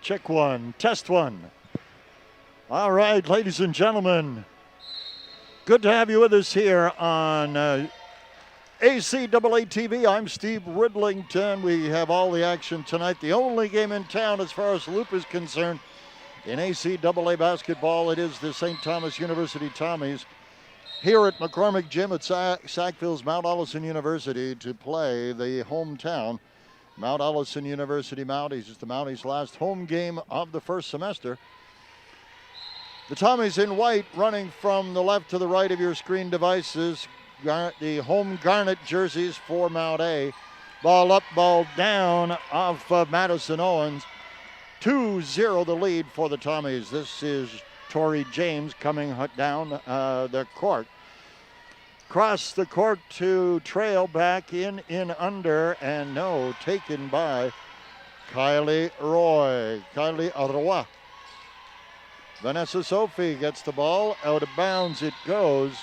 Check one, test one. All right, ladies and gentlemen, good to have you with us here on ACAA TV. I'm Steve Ridlington. We have all the action tonight. The only game in town as far as Loop is concerned in ACAA basketball. It is the St. Thomas University Tommies here at McCormick Gym at Sackville's Mount Allison University to play the hometown Mount Allison University Mounties. It's the Mounties' last home game of the first semester. The Tommies in white running from the left to the right of your screen devices. The home garnet jerseys for Mount A. Ball up, ball down off of Madison Owens. 2-0 the lead for the Tommies. This is Torrey James coming down the court. Cross the court to trail, back in under, and no, taken by Kylie Roy. Vanessa Sophie gets the ball, out of bounds it goes.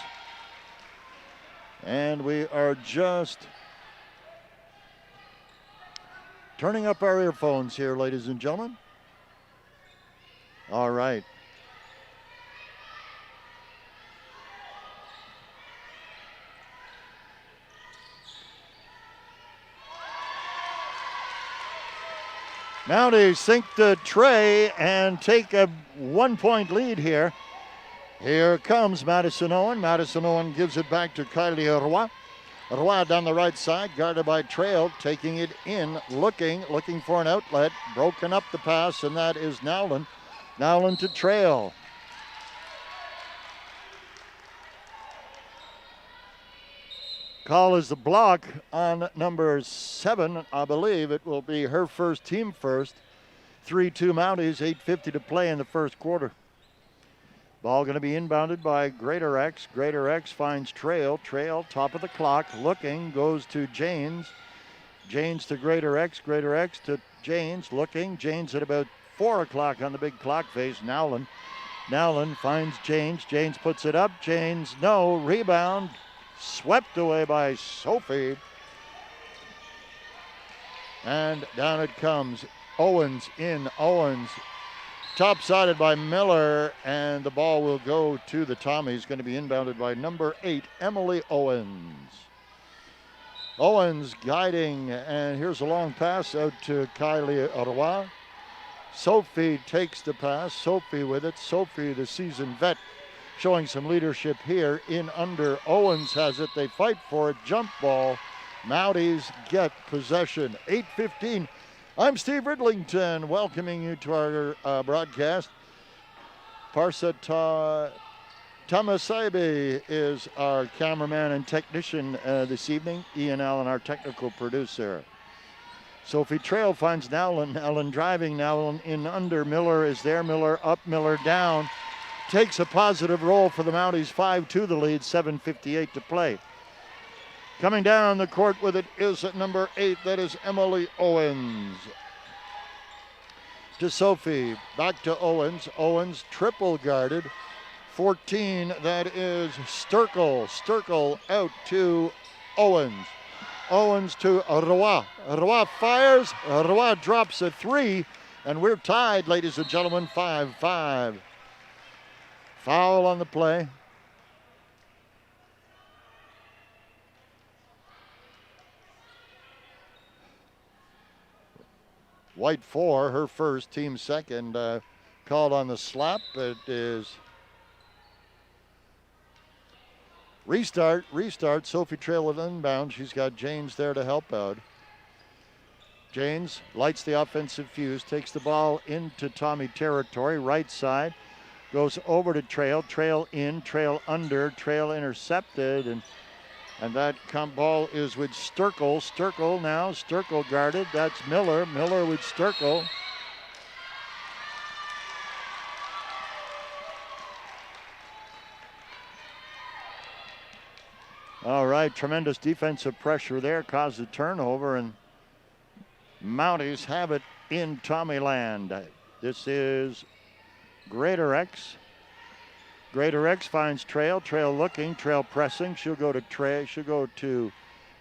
And we are just turning up our earphones here, ladies and gentlemen. All right. Mounties sink the tray and take a 1-point lead here. Here comes Madison Owen. Madison Owen gives it back to Kylie Roy. Roy down the right side, guarded by Trail, taking it in, looking for an outlet. Broken up the pass, and that is Nowlin. Nowlin to Trail. Call is the block on number 7. I believe it will be her first, team first. 3-2 Mounties, 8:50 to play in the first quarter. Ball going to be inbounded by Greater X. Greater X finds Trail. Trail, top of the clock, looking, goes to Janes. Janes to Greater X. Greater X to Janes, looking. Janes at about 4 o'clock on the big clock face. Nowlin. Nowlin finds Janes. Janes puts it up. Janes, no. Rebound. Swept away by Sophie. And down it comes. Owens in. Owens top-sided by Miller, and the ball will go to the Tommies. Going to be inbounded by number 8, Emily Owens. Owens guiding, and here's a long pass out to Kylie Roy. Sophie takes the pass. Sophie with it. Sophie, the seasoned vet, showing some leadership here in under. Owens has it. They fight for it. Jump ball. Mounties get possession. 8:15. I'm Steve Ridlington, welcoming you to our broadcast. Parsa Tamasabe is our cameraman and technician this evening. Ian Allen, our technical producer. Sophie Trail finds Nowlin. Nowlin driving. Nowlin in under. Miller is there. Miller up. Miller down. Takes a positive roll for the Mounties. 5-2 the lead. 7:58 to play. Coming down the court with it is at number 8. That is Emily Owens. To Sophie. Back to Owens. Owens triple guarded. 14. That is Sturkle. Sturkle out to Owens. Owens to Roy. Roy fires. Roy drops a 3. And we're tied, ladies and gentlemen. 5-5. Foul on the play. White 4, her first, team second. Called on the slap. It is restart. Sophie Trail with inbound. She's got Janes there to help out. Janes lights the offensive fuse, takes the ball into Tommy territory, right side. Goes over to Trail. Trail in, Trail under. Trail intercepted, and that ball is with Sturkle. Sturkle now. Sturkle guarded. That's Miller. Miller with Sturkle. All right, tremendous defensive pressure there caused a turnover, and Mounties have it in Tommyland. This is Greater X. Greater X finds Trail. Trail looking. Trail pressing. She'll go to Trail. She'll go to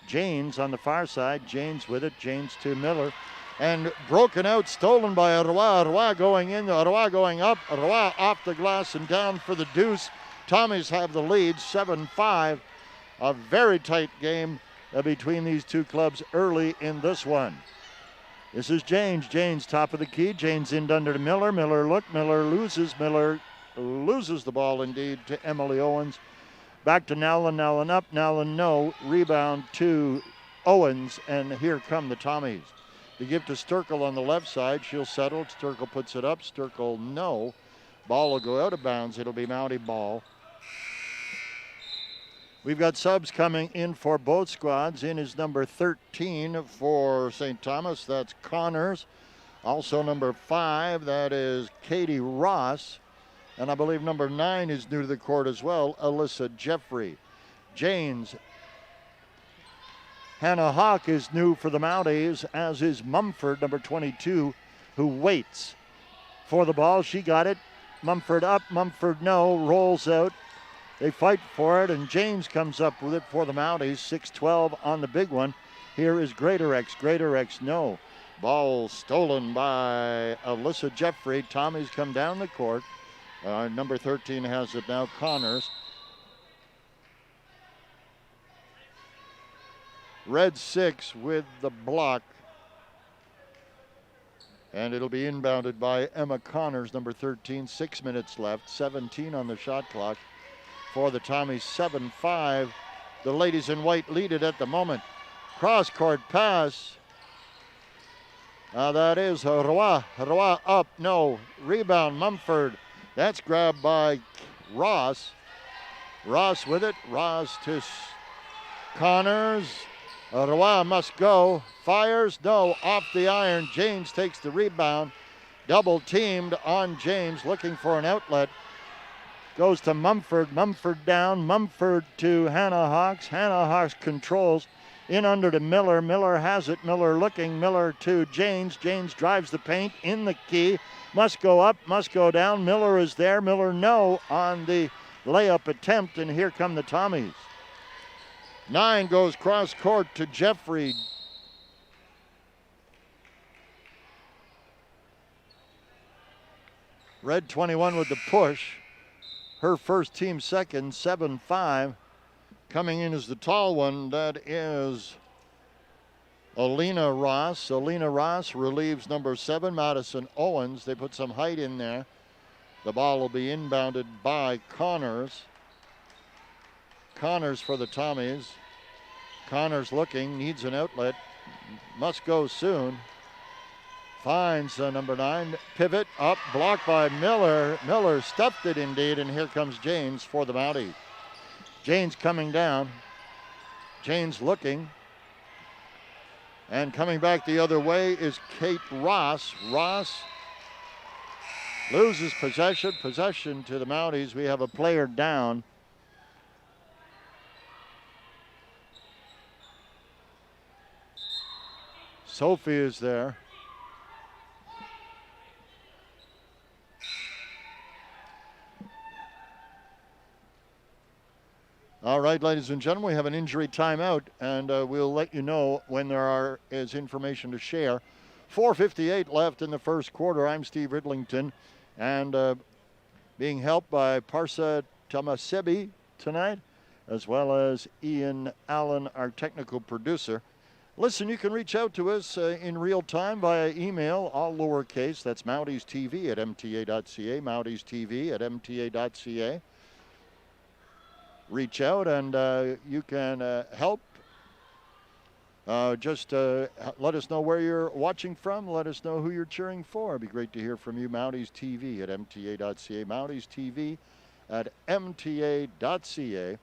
Janes on the far side. Janes with it. Janes to Miller. and broken out, stolen by Ottawa. Ottawa going in, Ottawa going up, Ottawa off the glass and down for the deuce. Tommies have the lead, 7-5. A very tight game between these two clubs early in this one. This is Janes. Janes top of the key. Janes in under to Miller. Miller loses. Miller loses the ball indeed to Emily Owens. Back to Nowlin. Nowlin up. Nowlin no. Rebound to Owens, and here come the Tommies. They give to Sturkle on the left side. She'll settle. Sturkle puts it up. Sturkle no. Ball will go out of bounds. It'll be Mountie ball. We've got subs coming in for both squads. In is number 13 for St. Thomas. That's Connors. Also number 5, that is Katie Ross. And I believe number 9 is new to the court as well, Alyssa Jeffrey. Janes. Hannah Hawk is new for the Mounties, as is Mumford, number 22, who waits for the ball. She got it. Mumford up, Mumford no, rolls out. They fight for it, and James comes up with it for the Mounties. 6-12 on the big one. Here is Greatorex. Greatorex, no. Ball stolen by Alyssa Jeffrey. Tommy's come down the court. Number 13 has it now, Connors. Red 6 with the block. And it'll be inbounded by Emma Connors, number 13. 6 minutes left, 17 on the shot clock. For the Tommies, 7-5. The ladies in white lead it at the moment. Cross-court pass. That is Roy. Roy up, no. Rebound, Mumford. That's grabbed by Ross. Ross with it. Ross to Connors. Roy must go. Fires, no. Off the iron. James takes the rebound. Double teamed on James, looking for an outlet. Goes to Mumford. Mumford down. Mumford to Hannah Hawks. Hannah Hawks controls. In under to Miller. Miller has it. Miller looking. Miller to Janes. Janes drives the paint in the key. Must go up. Must go down. Miller is there. Miller no on the layup attempt. And here come the Tommies. 9 goes cross court to Jeffrey. Red 21 with the push. Her first, team second, 7-5. Coming in as the tall one, that is Alina Ross. Alina Ross relieves number 7, Madison Owens. They put some height in there. The ball will be inbounded by Connors. Connors for the Tommies. Connors looking, needs an outlet. Must go soon. Finds number 9, pivot up, blocked by Miller. Miller stuffed it indeed, and here comes James for the Mounties. James coming down. James looking. And coming back the other way is Kate Ross. Ross loses possession. Possession to the Mounties. We have a player down. Sophie is there. All right, ladies and gentlemen, we have an injury timeout, and we'll let you know when there is information to share. 4:58 left in the first quarter. I'm Steve Ridlington, and being helped by Parsa Tamasebi tonight, as well as Ian Allen, our technical producer. Listen, you can reach out to us in real time via email, all lowercase. That's mountiestv@mta.ca, mountiestv@mta.ca. Reach out and you can help. Just let us know where you're watching from. Let us know who you're cheering for. It'd be great to hear from you. mountiestv@mta.ca, mountiestv@mta.ca.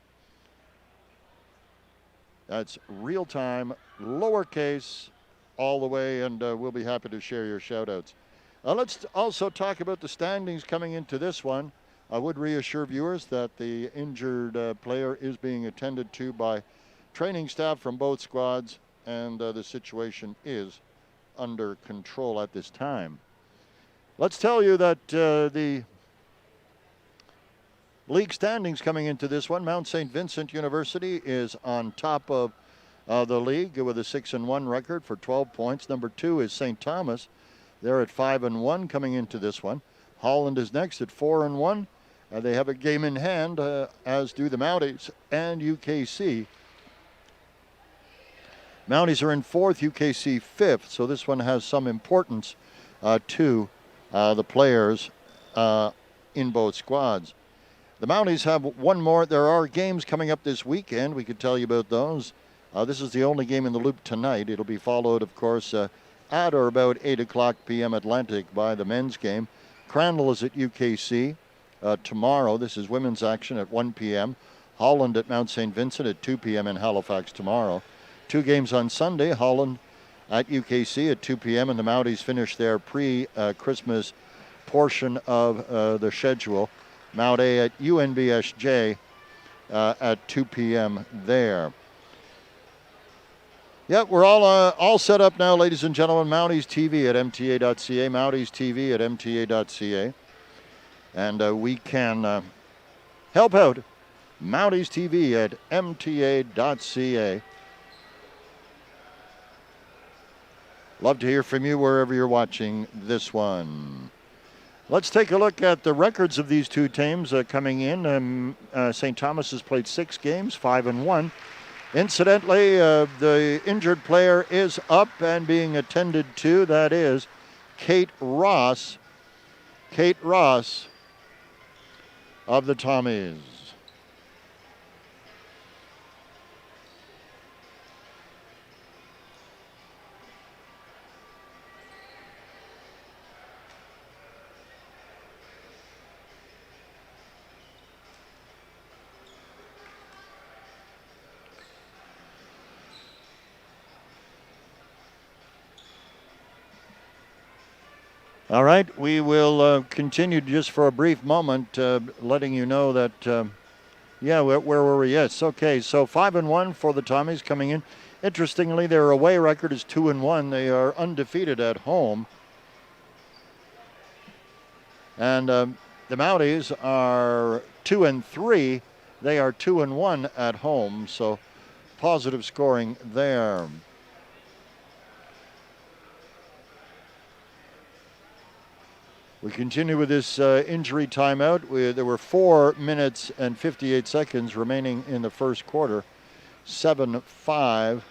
That's real time, lowercase, all the way, and we'll be happy to share your shout outs. Let's also talk about the standings coming into this one. I would reassure viewers that the injured player is being attended to by training staff from both squads, and the situation is under control at this time. Let's tell you that the league standings coming into this one, Mount St. Vincent University is on top of the league with a 6-1 record for 12 points. Number 2 is St. Thomas. They're at 5-1 coming into this one. Holland is next at 4-1. They have a game in hand, as do the Mounties and UKC. Mounties are in 4th, UKC 5th, so this one has some importance to the players in both squads. The Mounties have one more. There are games coming up this weekend. We could tell you about those. This is the only game in the loop tonight. It'll be followed, of course, at or about 8 o'clock p.m. Atlantic by the men's game. Crandall is at UKC tomorrow. This is women's action at 1 p.m. Holland at Mount St. Vincent at 2 p.m. in Halifax tomorrow. 2 games on Sunday. Holland at UKC at 2 p.m. and the Mounties finish their pre-Christmas portion of the schedule. Mount A at UNBSJ at 2 p.m. there. Yeah, we're all set up now, ladies and gentlemen. Mounties TV at mta.ca, Mounties TV at mta.ca. And we can help out. Mounties TV at mta.ca. Love to hear from you wherever you're watching this one. Let's take a look at the records of these two teams coming in. St. Thomas has played 6 games, 5-1. Incidentally, the injured player is up and being attended to. That is Kate Ross. Kate Ross of the Tommies. All right, we will continue just for a brief moment, letting you know that, where were we? Yes, okay, so 5-1 for the Tommies coming in. Interestingly, their away record is 2-1. They are undefeated at home. And the Mounties are 2-3. They are 2-1 at home, so positive scoring there. We continue with this injury timeout. There were 4 minutes and 58 seconds remaining in the first quarter. 7-5.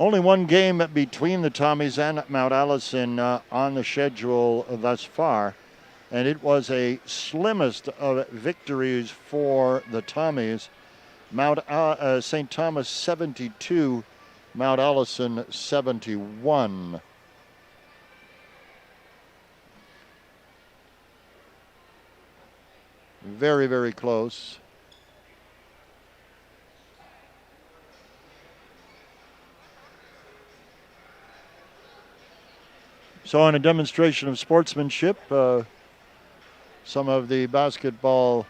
Only one game between the Tommies and Mount Allison on the schedule thus far, and it was a slimmest of victories for the Tommies. St. Thomas 72, Mount Allison 71. Very, very close. So in a demonstration of sportsmanship, some of the basketball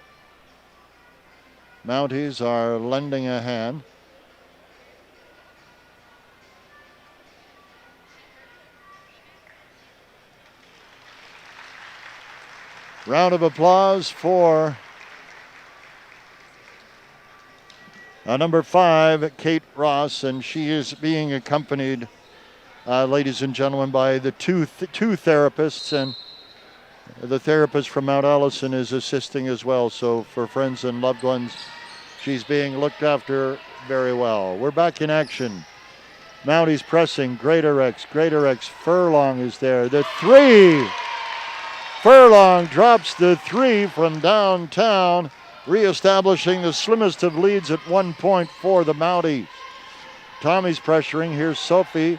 Mounties are lending a hand. Round of applause for number 5, Kate Ross, and she is being accompanied, ladies and gentlemen, by the two therapists, and the therapist from Mount Allison is assisting as well. So for friends and loved ones, she's being looked after very well. We're back in action. Mounties pressing, Greater X, Furlong is there. The 3, Furlong drops the 3 from downtown, reestablishing the slimmest of leads at 1 point for the Mounties. Tommy's pressuring, here's Sophie.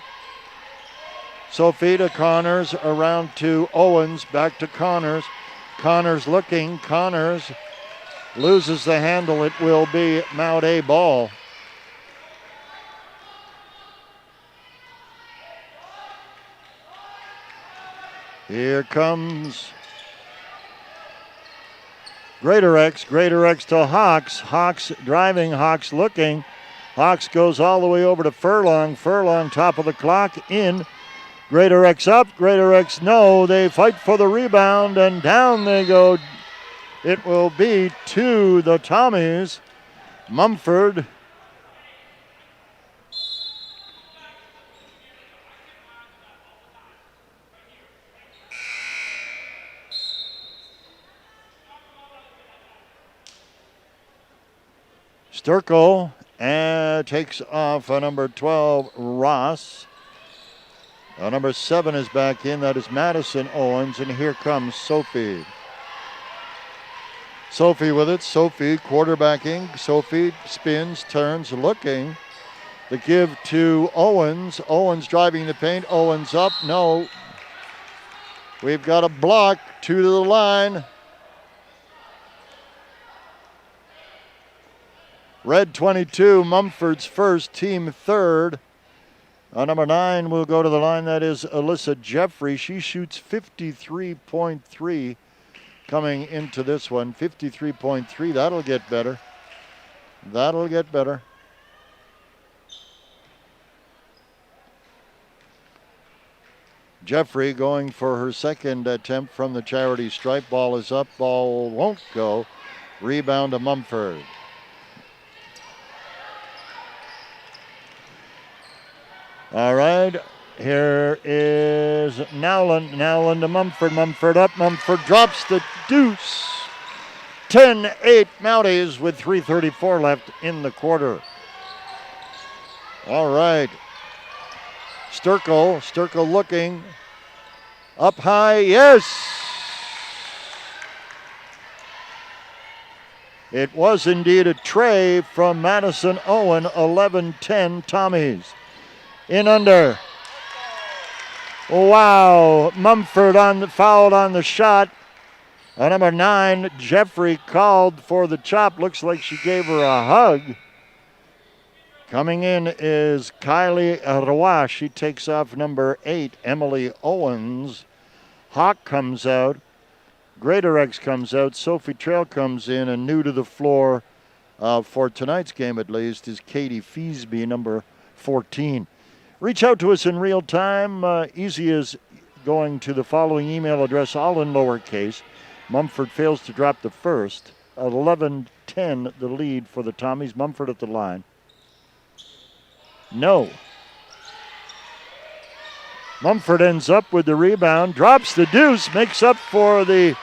Sophie to Connors, around to Owens, back to Connors. Connors looking, Connors loses the handle. It will be Mount A ball. Here comes Greater X to Hawks. Hawks driving, Hawks looking. Hawks goes all the way over to Furlong. Furlong top of the clock in. Greater X up, Greater X no. They fight for the rebound and down they go. It will be to the Tommies. Mumford. Sturkle takes off number 12, Ross. Number 7 is back in. That is Madison Owens. And here comes Sophie. Sophie with it. Sophie quarterbacking. Sophie spins, turns, looking. The give to Owens. Owens driving the paint. Owens up. No. We've got a block to the line. Red 22, Mumford's first, team third. Number 9 will go to the line. That is Alyssa Jeffrey. She shoots 53.3 coming into this one. 53.3. That'll get better. That'll get better. Jeffrey going for her second attempt from the charity stripe. Ball is up. Ball won't go. Rebound to Mumford. All right, here is Nowlin. Nowlin to Mumford. Mumford up. Mumford drops the deuce. 10-8 Mounties with 3:34 left in the quarter. All right. Sturkle. Sturkle looking. Up high. Yes. It was indeed a tray from Madison Owen. 11-10 Tommies. In under. Wow. Mumford fouled on the shot. Number 9, Jeffrey called for the chop. Looks like she gave her a hug. Coming in is Kylie Roy. She takes off number 8, Emily Owens. Hawk comes out. Greater X comes out. Sophie Trail comes in. And new to the floor for tonight's game at least is Katie Feasby, number 14. Reach out to us in real time. Easy as going to the following email address, all in lowercase. Mumford fails to drop the first. At 11-10, the lead for the Tommies. Mumford at the line. No. Mumford ends up with the rebound, drops the deuce, makes up for the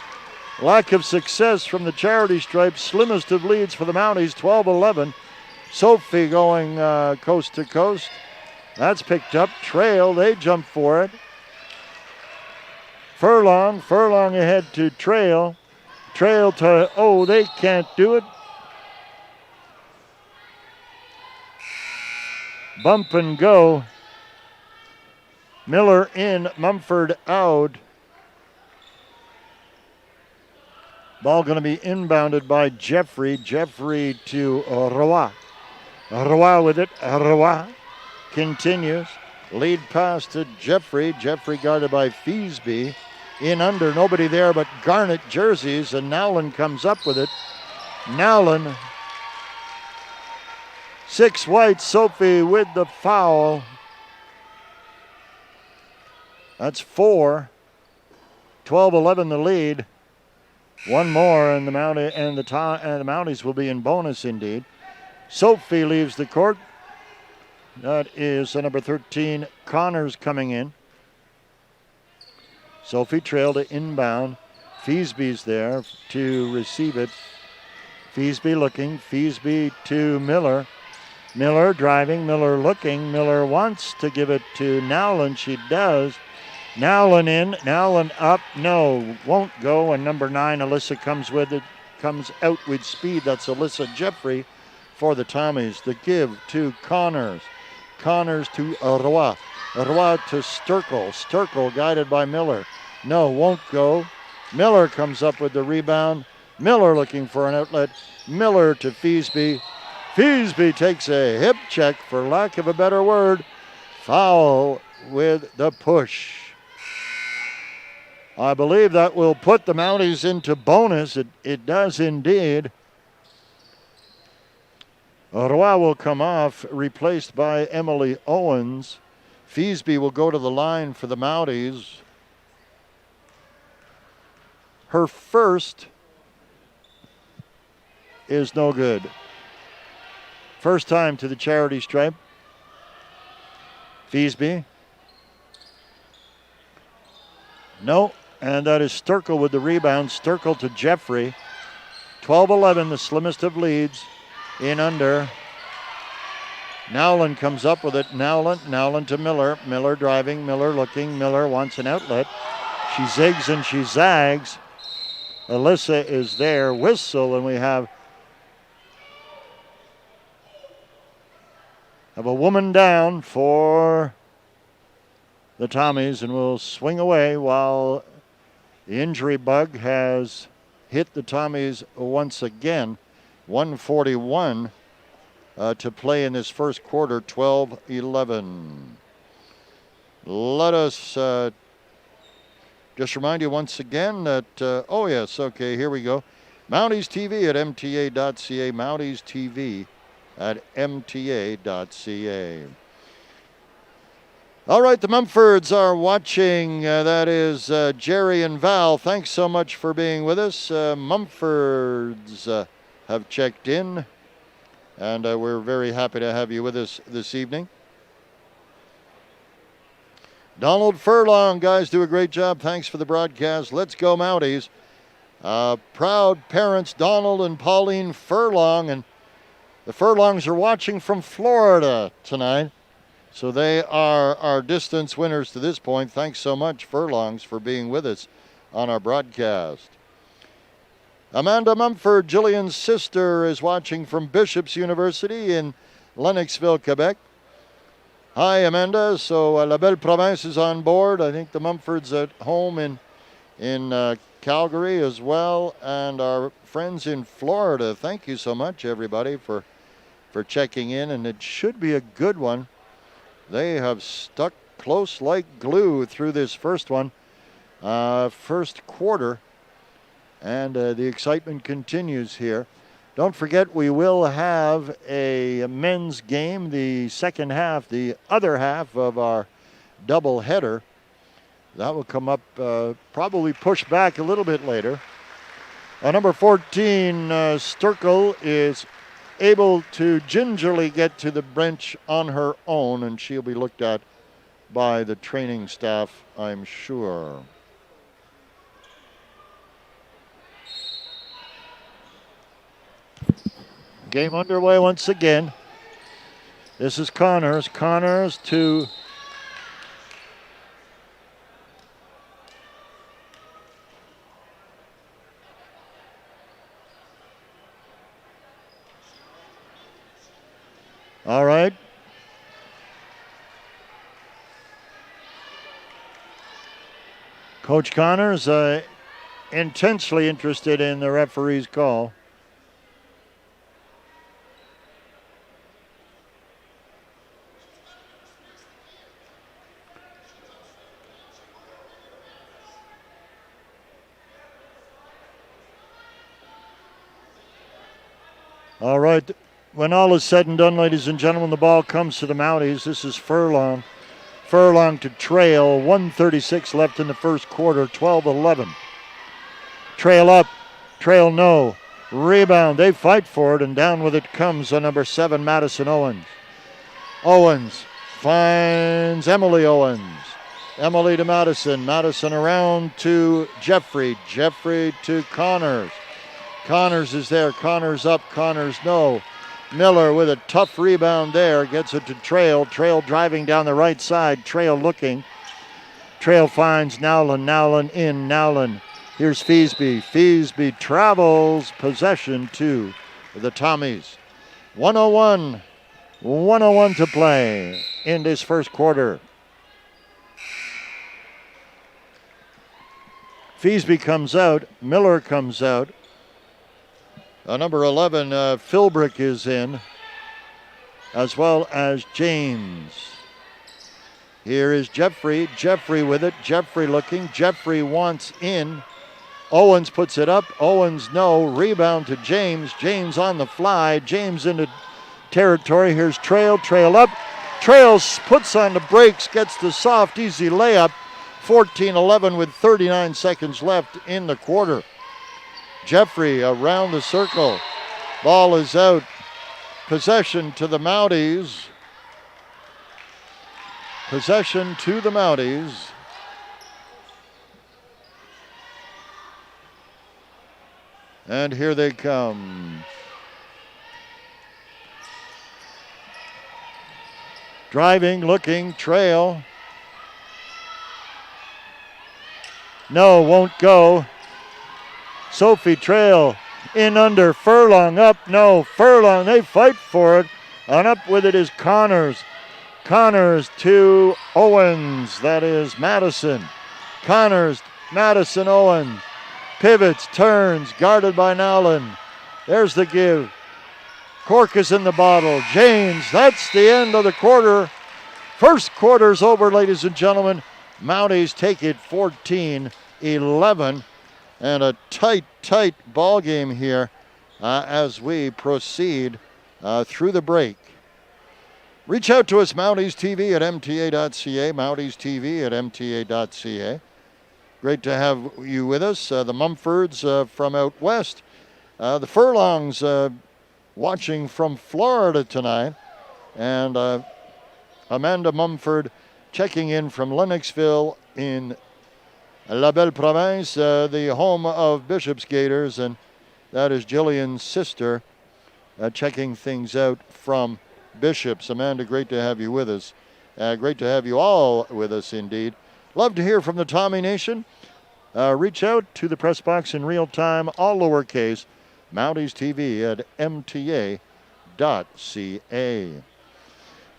lack of success from the charity stripe. Slimmest of leads for the Mounties, 12-11. Sophie going coast to coast. That's picked up. Trail, they jump for it. Furlong ahead to Trail. Trail to, they can't do it. Bump and go. Miller in, Mumford out. Ball going to be inbounded by Jeffrey. Jeffrey to Roy. Roy with it. Roy continues. Lead pass to Jeffrey. Jeffrey guarded by Feasby. In under, nobody there but Garnet jerseys, and Nowlin comes up with it. Nowlin. 6 white, Sophie with the foul. That's 4. 12-11 the lead. One more, and the Mounties will be in bonus indeed. Sophie leaves the court. That is number 13, Connors coming in. Sophie Trail to inbound. Feasby's there to receive it. Feasby looking. Feasby to Miller. Miller driving. Miller looking. Miller wants to give it to Nowlin. She does. Nowlin in. Nowlin up. No, won't go. And number 9, Alyssa comes with it. Comes out with speed. That's Alyssa Jeffrey for the Tommies. The give to Connors. Connors to Roy. Roy to Sturkle. Sturkle guided by Miller. No, won't go. Miller comes up with the rebound. Miller looking for an outlet. Miller to Feasby. Feasby takes a hip check, for lack of a better word. Foul with the push. I believe that will put the Mounties into bonus. It does indeed. Roy will come off, replaced by Emily Owens. Feasby will go to the line for the Mounties. Her first is no good. First time to the charity stripe. Feasby. No, and that is Sturkle with the rebound. Sturkle to Jeffrey. 12-11, the slimmest of leads. In under. Nowlin comes up with it. Nowlin to Miller. Miller driving, Miller looking. Miller wants an outlet. She zigs and she zags. Alyssa is there. Whistle, and we have a woman down for the Tommies, and will swing away while the injury bug has hit the Tommies once again. 1:41 to play in this first quarter, 12-11. Let us just remind you once again that, oh yes, okay, here we go. Mounties TV at mta.ca, Mounties TV at mta.ca. All right, the Mumfords are watching. That is Jerry and Val. Thanks so much for being with us. Mumfords have checked in, and we're very happy to have you with us this evening. Donald Furlong, guys, do a great job. Thanks for the broadcast. Let's go Mounties. Proud parents Donald and Pauline Furlong, and the Furlongs are watching from Florida tonight. So they are our distance winners to this point. Thanks so much, Furlongs, for being with us on our broadcast. Amanda Mumford, Jillian's sister, is watching from Bishop's University in Lennoxville, Quebec. Hi, Amanda. So La Belle Province is on board. I think the Mumfords at home in Calgary as well. And our friends in Florida, thank you so much, everybody, for checking in. And it should be a good one. They have stuck close like glue through this first one, first quarter. And the excitement continues here. Don't forget, we will have a men's game, the second half, the other half of our double header. That will come up, probably pushed back a little bit later. Number 14, Sturkle, is able to gingerly get to the bench on her own, and she'll be looked at by the training staff, I'm sure. Game underway once again. This is Connors. Connors to all right. Coach Connors intensely interested in the referee's call. All right, when all is said and done, ladies and gentlemen, the ball comes to the Mounties. This is Furlong. Furlong to Trail. 1:36 left in the first quarter, 12-11. Trail up, Trail no. Rebound, they fight for it, and down with it comes number 7, Madison Owens. Owens finds Emily Owens. Emily to Madison. Madison around to Jeffrey. Jeffrey to Connors. Connors is there. Connors up. Connors no. Miller with a tough rebound there. Gets it to Trail. Trail driving down the right side. Trail looking. Trail finds Nowlin. Nowlin in. Nowlin. Here's Feasby. Feasby travels. Possession to the Tommies. 101 to play in this first quarter. Feasby comes out. Miller comes out. Number 11, Philbrick is in, as well as James. Here is Jeffrey. Jeffrey with it. Jeffrey looking. Jeffrey wants in. Owens puts it up. Owens no. Rebound to James. James on the fly. James into territory. Here's Trail. Trail up. Trail puts on the brakes. Gets the soft, easy layup. 14-11 with 39 seconds left in the quarter. Jeffrey around the circle. Ball is out. Possession to the Mounties. Possession to the Mounties. And here they come. Driving, looking, Trail. No, won't go. Sophie Trail in under. Furlong up. No, Furlong, they fight for it. And up with it is Connors. Connors to Owens. That is Madison. Connors, Madison, Owens. Pivots, turns, guarded by Nowlin. There's the give. Cork is in the bottle. James, that's the end of the quarter. First quarter's over, ladies and gentlemen. Mounties take it 14-11. And a tight ball game here as we proceed through the break. Reach out to us, Mounties TV at mta.ca, Mounties TV at mta.ca. Great to have you with us. The Mumfords from out west. The Furlongs watching from Florida tonight. And Amanda Mumford checking in from Lennoxville in La Belle Province, the home of Bishop's Gators. And that is Jillian's sister checking things out from Bishops. Amanda, great to have you with us. Great to have you all with us indeed. Love to hear from the Tommy Nation. Reach out to the press box in real time, all lowercase, Mounties TV at mta.ca.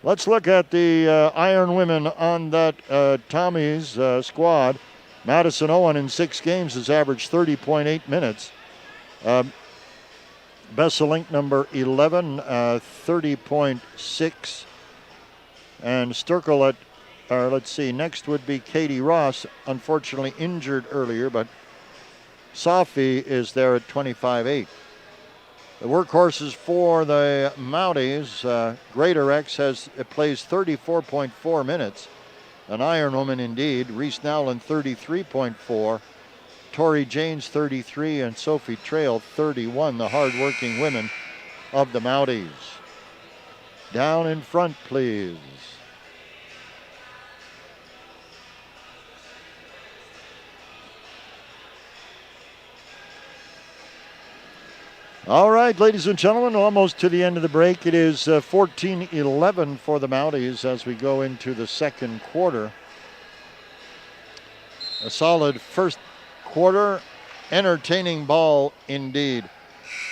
Let's look at the Iron Women on that Tommy's squad. Madison Owen in 6 games has averaged 30.8 minutes. Besselink number 11, 30.6. And Sturkel let's see, next would be Katie Ross, unfortunately injured earlier, but Sophie is there at 25.8. The workhorses for the Mounties, Greater X plays 34.4 minutes. An Iron Woman indeed. Reese Nowlin 33.4. Tori Janes 33 and Sophie Trail 31, the hard-working women of the Mounties. Down in front, please. All right, ladies and gentlemen, almost to the end of the break. It is 14-11 for the Mounties as we go into the second quarter. A solid first quarter, entertaining ball indeed.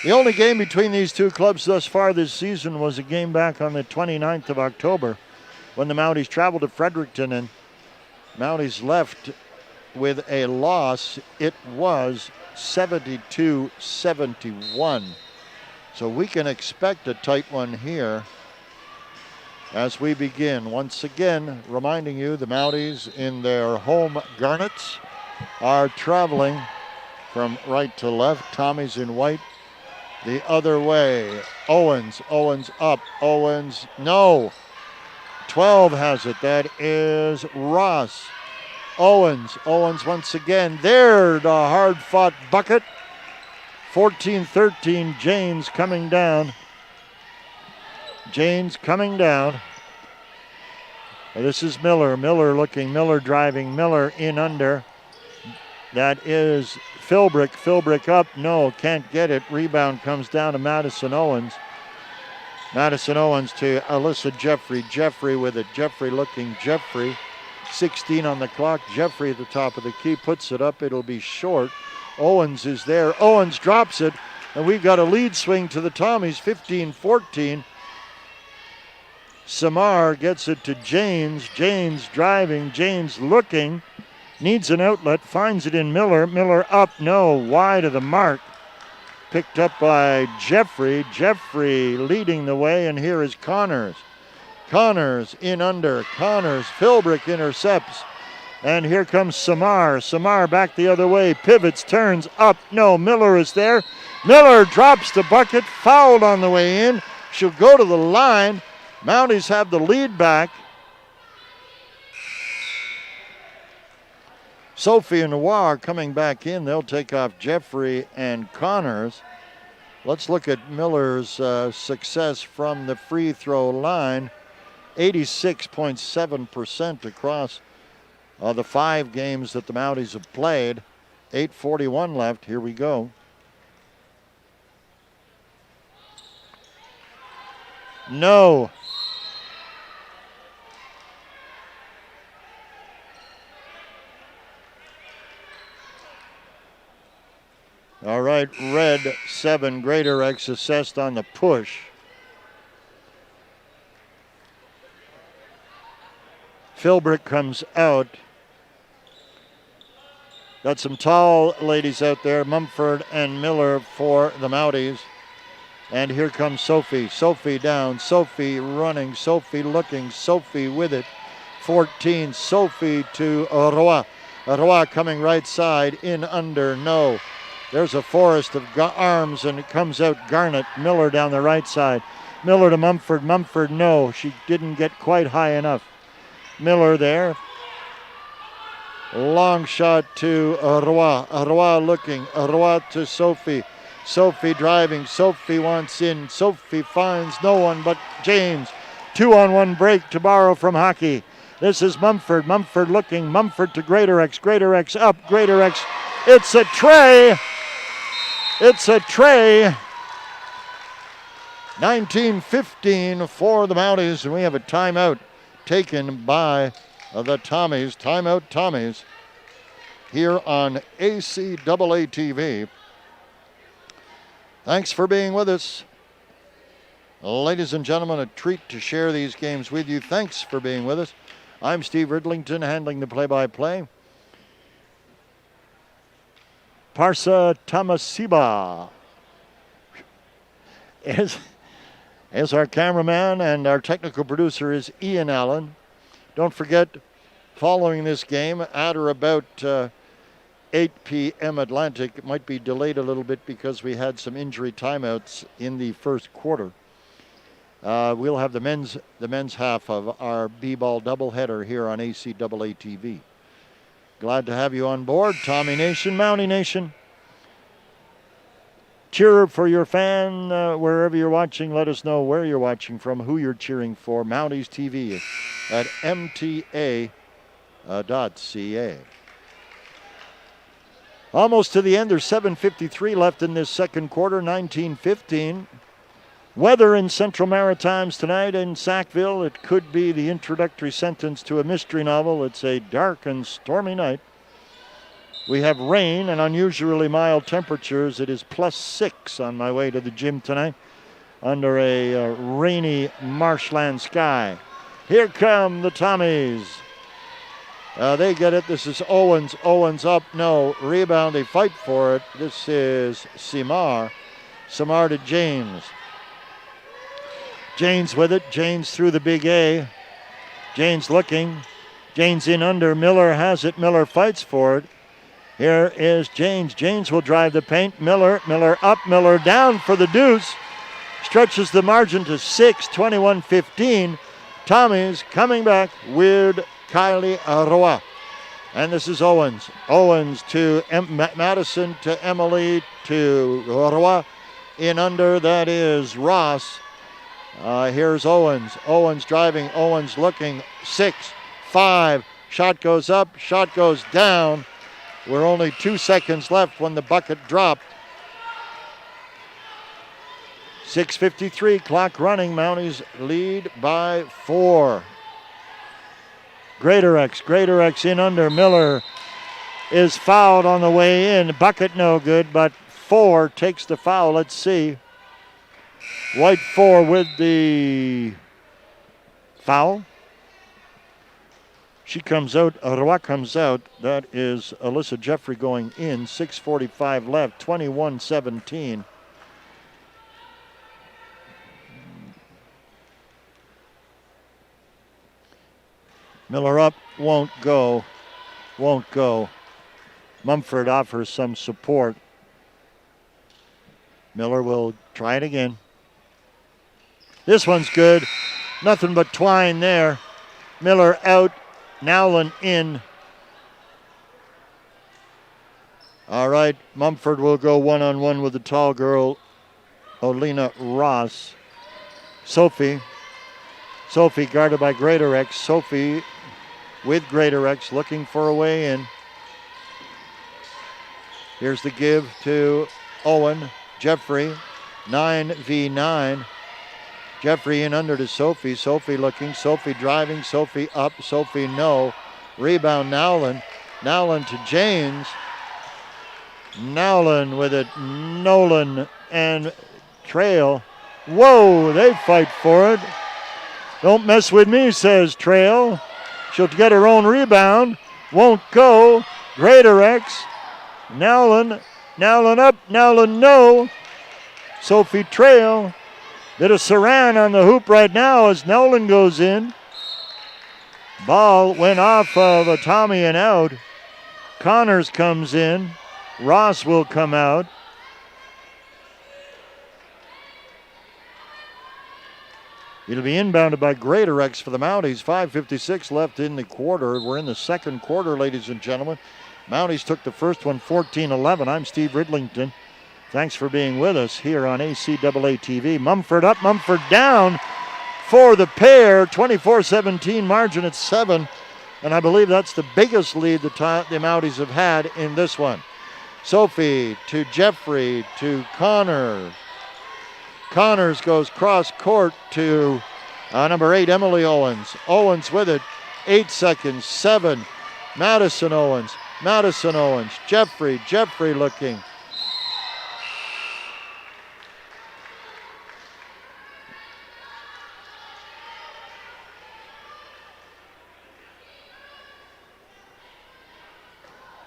The only game between these two clubs thus far this season was a game back on the 29th of October when the Mounties traveled to Fredericton and Mounties left with a loss. It was 72-71. So we can expect a tight one here as we begin. Once again, reminding you the Mounties in their home garnets are traveling from right to left. Tommy's in white the other way. Owens up. Owens, no. 12 has it. That is Ross. Owens once again. There, the hard-fought bucket. 14-13, Janes coming down. This is Miller. Miller looking, Miller driving, Miller in under. That is Philbrick. Philbrick up, no, can't get it. Rebound comes down to Madison Owens. Madison Owens to Alyssa Jeffrey. Jeffrey with it. Jeffrey looking, Jeffrey. 16 on the clock. Jeffrey at the top of the key puts it up. It'll be short. Owens is there. Owens drops it, and we've got a lead swing to the Tommies, 15-14. Samar gets it to Janes. Janes driving. Janes looking. Needs an outlet. Finds it in Miller. Miller up. No. Wide of the mark. Picked up by Jeffrey. Jeffrey leading the way, and here is Connors. Connors in under. Connors, Philbrick intercepts. And here comes Samar. Samar back the other way. Pivots, turns up. No, Miller is there. Miller drops the bucket. Fouled on the way in. She'll go to the line. Mounties have the lead back. Sophie and Noir coming back in. They'll take off Jeffrey and Connors. Let's look at Miller's success from the free throw line. 86.7% across the 5 games that the Mounties have played. 8:41 left. Here we go. No. All right, red 7, Greater X assessed on the push. Philbrick comes out. Got some tall ladies out there, Mumford and Miller for the Mounties. And here comes Sophie. Sophie down, Sophie running, Sophie looking, Sophie with it. 14, Sophie to Roy. Roy coming right side, in under, no. There's a forest of arms, and it comes out Garnett. Miller down the right side. Miller to Mumford. Mumford, no. She didn't get quite high enough. Miller there. Long shot to Roy. Roy looking. Roy to Sophie. Sophie driving. Sophie wants in. Sophie finds no one but James. 2-on-1 break to borrow from hockey. This is Mumford. Mumford looking. Mumford to Greater X. Greater X up. Greater X. It's a tray. It's a tray. 19-15 for the Mounties, and we have a timeout taken by the Tommies. Timeout Tommies here on ACAA TV. Thanks for being with us. Ladies and gentlemen, a treat to share these games with you. Thanks for being with us. I'm Steve Ridlington, handling the play-by-play. Parsa Tamasiba is our cameraman, and our technical producer is Ian Allen. Don't forget, following this game, at or about 8 p.m. Atlantic, it might be delayed a little bit because we had some injury timeouts in the first quarter. We'll have the men's half of our B-ball doubleheader here on ACAA TV. Glad to have you on board, Tommy Nation, Mountie Nation. Cheer for your fan wherever you're watching. Let us know where you're watching from, who you're cheering for. Mounties TV at mta.ca. Almost to the end. There's 7:53 left in this second quarter, 19-15. Weather in Central Maritimes tonight in Sackville. It could be the introductory sentence to a mystery novel. It's a dark and stormy night. We have rain and unusually mild temperatures. It is +6 on my way to the gym tonight under a rainy marshland sky. Here come the Tommies. They get it. This is Owens. Owens up. No. Rebound. They fight for it. This is Samar. Samar to James. James with it. James through the big A. James looking. James in under. Miller has it. Miller fights for it. Here is James. James will drive the paint. Miller up. Miller down for the deuce. Stretches the margin to 6, 21-15. Tommies coming back with Kylie Roy. And this is Owens. Owens to Madison to Emily to Roy. In under, that is Ross. Here's Owens. Owens driving. Owens looking. 6, 5. Shot goes up. Shot goes down. We're only 2 seconds left when the bucket dropped. 6:53, clock running. Mounties lead by 4. Greater X in under. Miller is fouled on the way in. Bucket no good, but 4 takes the foul. Let's see. White 4 with the foul. She comes out. Roy comes out. That is Alyssa Jeffrey going in. 6:45 left. 21-17. Miller up, won't go. Won't go. Mumford offers some support. Miller will try it again. This one's good. Nothing but twine there. Miller out. Nowlin in. All right, Mumford will go one-on-one with the tall girl, Olena Ross. Sophie guarded by Greatorex. Sophie with Greatorex looking for a way in. Here's the give to Owen. Jeffrey, 9v9. Jeffrey in under to Sophie. Sophie looking. Sophie driving. Sophie up. Sophie no. Rebound Nowlin. Nowlin to James. Nowlin with it. Nolan and Trail. Whoa, they fight for it. Don't mess with me, says Trail. She'll get her own rebound. Won't go. Greatorex. Nowlin up. Nowlin no. Sophie Trail. Bit of Saran on the hoop right now as Nowlin goes in. Ball went off of a Tommy and out. Connors comes in. Ross will come out. It'll be inbounded by Greatorex for the Mounties. 5:56 left in the quarter. We're in the second quarter, ladies and gentlemen. Mounties took the first one 14-11. I'm Steve Ridlington. Thanks for being with us here on ACAA TV. Mumford up, Mumford down for the pair. 24-17 margin at 7. And I believe that's the biggest lead the Mounties have had in this one. Sophie to Jeffrey to Connor. Connors goes cross court to number 8, Emily Owens. Owens with it. 8 seconds. 7. Madison Owens. Madison Owens. Jeffrey looking.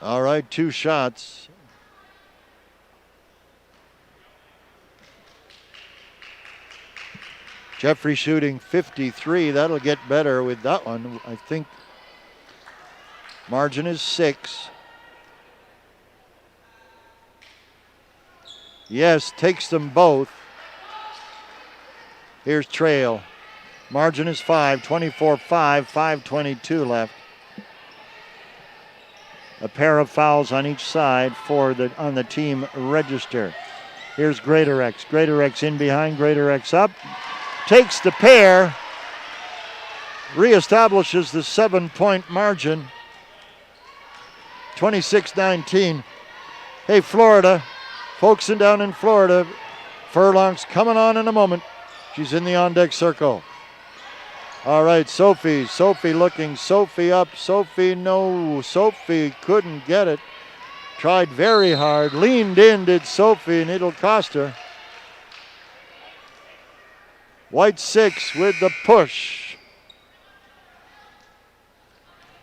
All right, 2 shots. Jeffrey shooting 53. That'll get better with that one. I think margin is 6. Yes, takes them both. Here's Trail. Margin is 5. 24-5. 5:22 left. A pair of fouls on each side on the team register. Here's Greatorex. Greatorex in behind. Greatorex up. Takes the pair. Reestablishes the 7-point margin. 26-19. Hey, Florida. Folks down in Florida. Furlong's coming on in a moment. She's in the on-deck circle. All right, Sophie looking. Sophie up. Sophie no. Sophie couldn't get it. Tried very hard. Leaned in, did Sophie, and it'll cost her. White 6 with the push.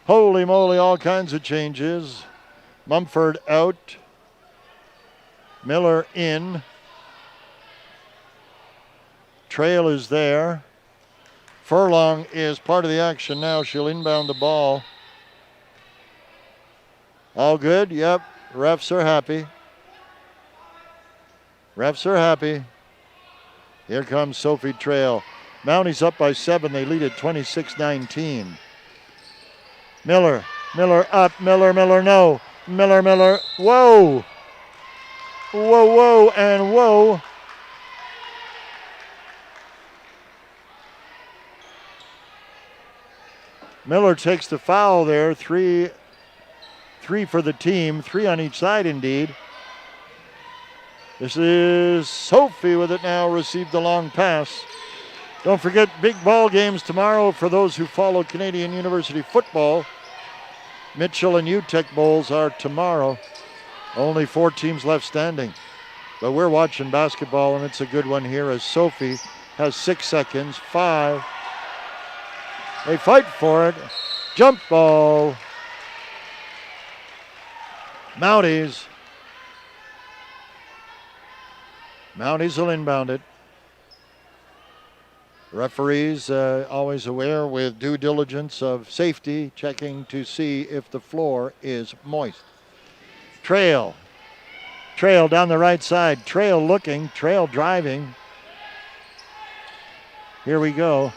Holy moly, all kinds of changes. Mumford out. Miller in. Trail is there. Furlong is part of the action now. She'll inbound the ball. All good? Yep. Refs are happy. Refs are happy. Here comes Sophie Trail. Mounties up by 7. They lead at 26-19. Miller up. Miller no. Miller. Whoa. Whoa, and whoa. Miller takes the foul there. Three for the team. 3 on each side indeed. This is Sophie with it now, received the long pass. Don't forget, big ball games tomorrow for those who follow Canadian University football. Mitchell and UTEC Bowls are tomorrow. Only 4 teams left standing. But we're watching basketball, and it's a good one here as Sophie has 6 seconds. 5. They fight for it. Jump ball. Mounties. Mounties will inbound it. Referees always aware with due diligence of safety, checking to see if the floor is moist. Trail down the right side. Trail looking, Trail driving. Here we go.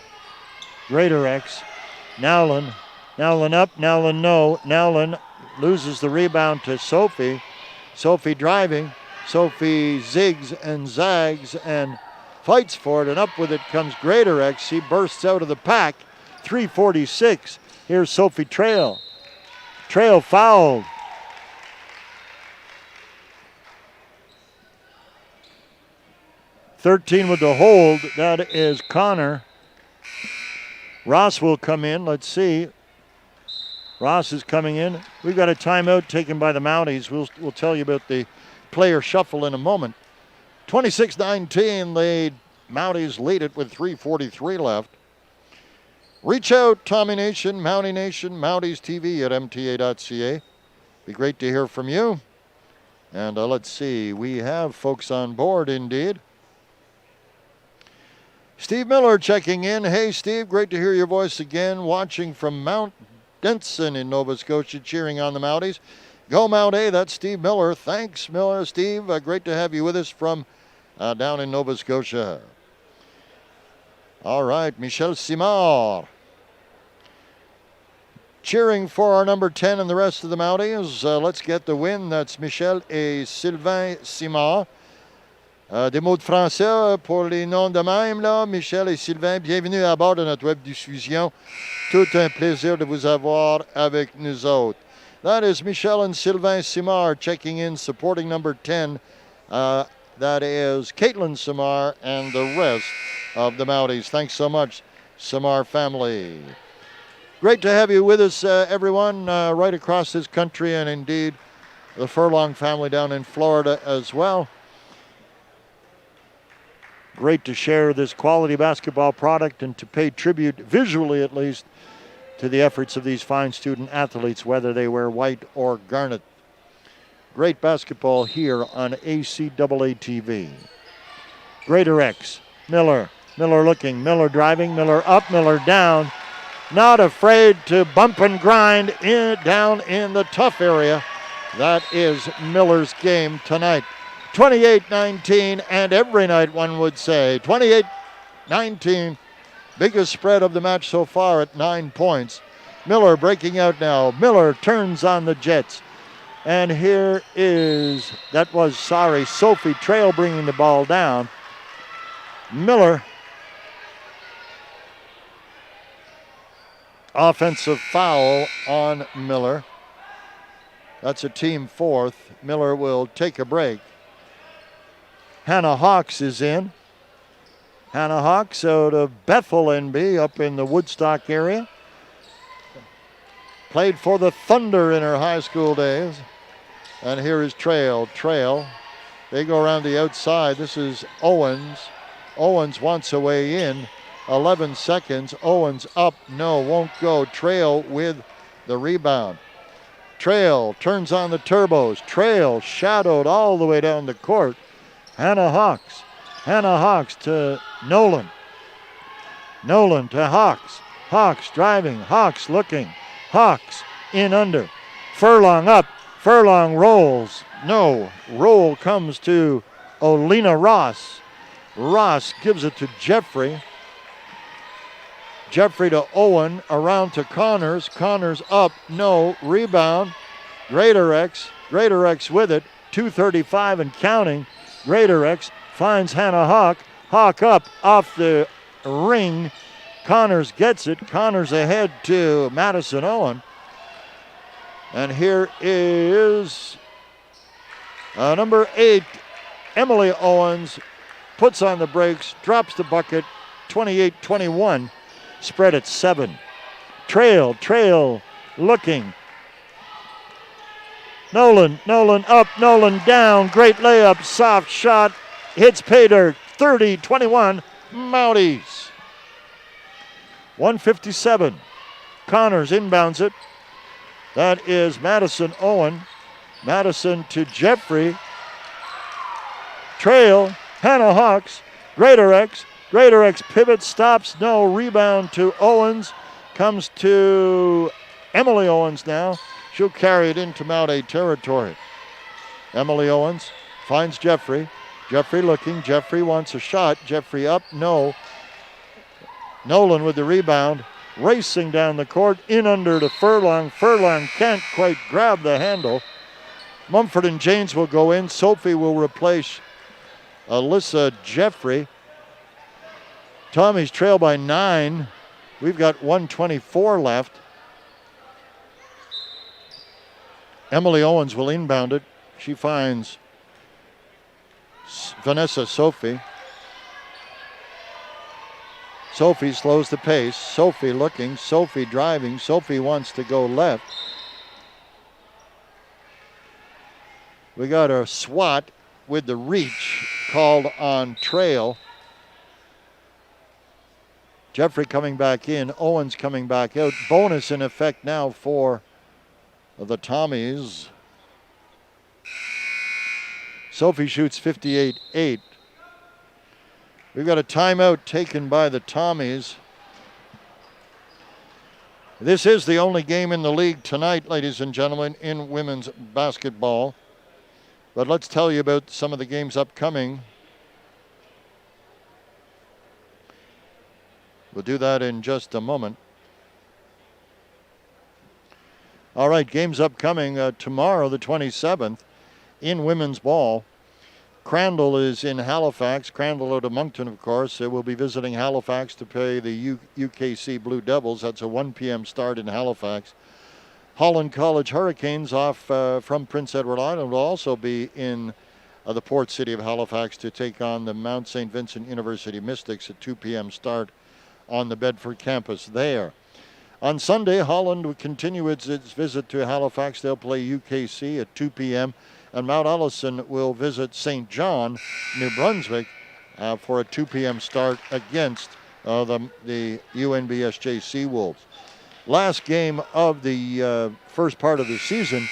Greatorex. Nowlin up, Nowlin no. Nowlin loses the rebound to Sophie. Sophie driving. Sophie zigs and zags and fights for it, and up with it comes Greatorex. She bursts out of the pack. 3:46. Here's Sophie Trail. Trail fouled. .13 with the hold. That is Connor. Ross will come in. Let's see. Ross is coming in. We've got a timeout taken by the Mounties. We'll tell you about the player shuffle in a moment. 26-19, the Mounties lead it with 3:43 left. Reach out, Tommy Nation, Mountie Nation, Mounties TV at mta.ca. Be great to hear from you. And let's see, we have folks on board indeed. Steve Miller checking in. Hey, Steve, great to hear your voice again. Watching from Mount Denson in Nova Scotia, cheering on the Mounties. Go Mount A, that's Steve Miller. Thanks, Miller. Steve, great to have you with us from down in Nova Scotia. All right, Michel Simard. Cheering for our number 10 and the rest of the Mounties. Let's get the win. That's Michel et Sylvain Simard. Des mots de français pour les noms de même, là. Michel et Sylvain, bienvenue à bord de notre web diffusion. Tout un plaisir de vous avoir avec nous autres. That is Michel and Sylvain Simard checking in, supporting number 10. That is Caitlin Simard and the rest of the Mounties. Thanks so much, Simard family. Great to have you with us, everyone, right across this country, and indeed the Furlong family down in Florida as well. Great to share this quality basketball product and to pay tribute, visually at least, to the efforts of these fine student athletes, whether they wear white or garnet. Great basketball here on ACAA TV. Greatorex, Miller looking, Miller driving, Miller up, Miller down. Not afraid to bump and grind down in the tough area. That is Miller's game tonight. 28-19, and every night one would say. 28-19, biggest spread of the match so far at 9 points. Miller breaking out now. Miller turns on the Jets. And here is, Sophie Trail bringing the ball down. Miller. Offensive foul on Miller. That's a team fourth. Miller will take a break. Hannah Hawks is in. Hannah Hawks out of Bethel, NB, up in the Woodstock area. Played for the Thunder in her high school days. And here is Trail. They go around the outside. This is Owens. Owens wants a way in. 11 seconds. Owens up. No, won't go. Trail with the rebound. Trail turns on the turbos. Trail shadowed all the way down the court. Hannah Hawks to Nolan. Nolan to Hawks. Hawks driving. Hawks looking. Hawks in under. Furlong up. Furlong rolls. No. Roll comes to Olena Ross. Ross gives it to Jeffrey. Jeffrey to Owen. Around to Connors. Connors up. No. Rebound. Greatorex with it. 2:35 and counting. Greatorex finds Hannah Hawk. Hawk up off the ring. Connors gets it. Connors ahead to Madison Owen. And here is number 8, Emily Owens. Puts on the brakes, drops the bucket. 28-21. Spread at 7. Trail looking. Nolan up, Nolan down. Great layup, soft shot. Hits Pater. 30-21, Mounties. 1:57. Connors inbounds it. That is Madison Owen. Madison to Jeffrey. Trail, Hannah Hawks. Greatorex Greatorex pivot, stops, no. Rebound to Owens. Comes to Emily Owens now. She'll carry it into Mount A territory. Emily Owens finds Jeffrey. Jeffrey looking. Jeffrey wants a shot. Jeffrey up, no. Nolan with the rebound. Racing down the court, in under to Furlong. Furlong can't quite grab the handle. Mumford and Janes will go in. Sophie will replace Alyssa Jeffrey. Tommy's trail by 9. We've got 1:24 left. Emily Owens will inbound it. She finds Vanessa Sophie. Sophie slows the pace. Sophie looking. Sophie driving. Sophie wants to go left. We got a swat with the reach called on trail. Jeffrey coming back in. Owens coming back out. Bonus in effect now for the Tommies. Sophie shoots 58-8. We've got a timeout taken by the Tommies. This is the only game in the league tonight, ladies and gentlemen, in women's basketball. But let's tell you about some of the games upcoming. We'll do that in just a moment. All right, games upcoming tomorrow, the 27th, in women's ball. Crandall is in Halifax. Crandall out of Moncton, of course. They will be visiting Halifax to play the UKC Blue Devils. That's a 1 p.m. start in Halifax. Holland College Hurricanes off from Prince Edward Island will also be in the port city of Halifax to take on the Mount St. Vincent University Mystics at 2 p.m. start on the Bedford campus there. On Sunday, Holland will continue its visit to Halifax. They'll play UKC at 2 p.m. And Mount Allison will visit St. John, New Brunswick, for a 2 p.m. start against the UNBSJ Seawolves. Last game of the first part of the season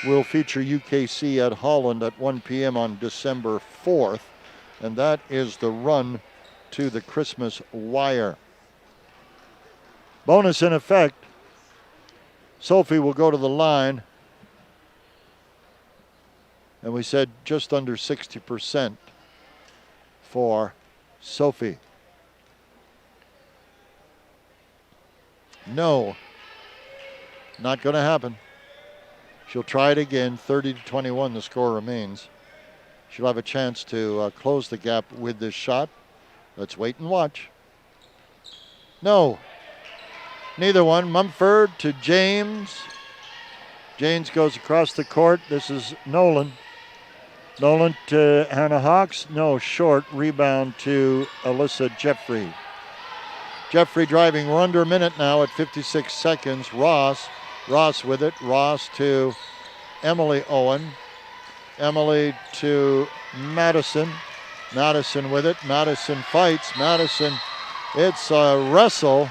will feature UKC at Holland at 1 p.m. on December 4th, and that is the run to the Christmas wire. Bonus in effect. Sophie will go to the line. And we said just under 60% for Sophie. No, not going to happen. She'll try it again. 30-21 the score remains. She'll have a chance to close the gap with this shot. Let's wait and watch. No, neither one. Mumford to James. James goes across the court. This is Nolan. Nolan to Hannah Hawks. No, short. Rebound to Alyssa Jeffrey. Jeffrey driving. We're under a minute now at 56 seconds. Ross with it. Ross to Emily Owen. Emily to Madison. Madison with it. Madison fights. Madison, it's a wrestle.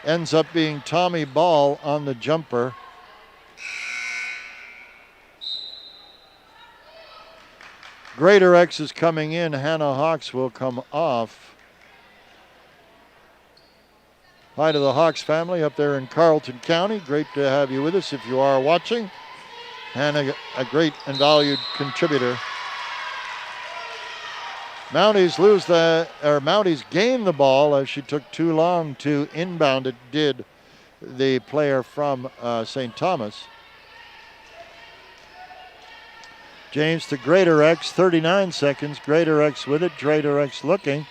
Ends up being Tommy Ball on the jumper. Greatorex is coming in. Hannah Hawks will come off. Hi to the Hawks family up there in Carleton County. Great to have you with us if you are watching. Hannah, a great and valued contributor. Mounties Mounties gain the ball as she took too long to inbound. It did the player from St. Thomas. James to Greatorex, 39 seconds. Greatorex with it. Greatorex looking.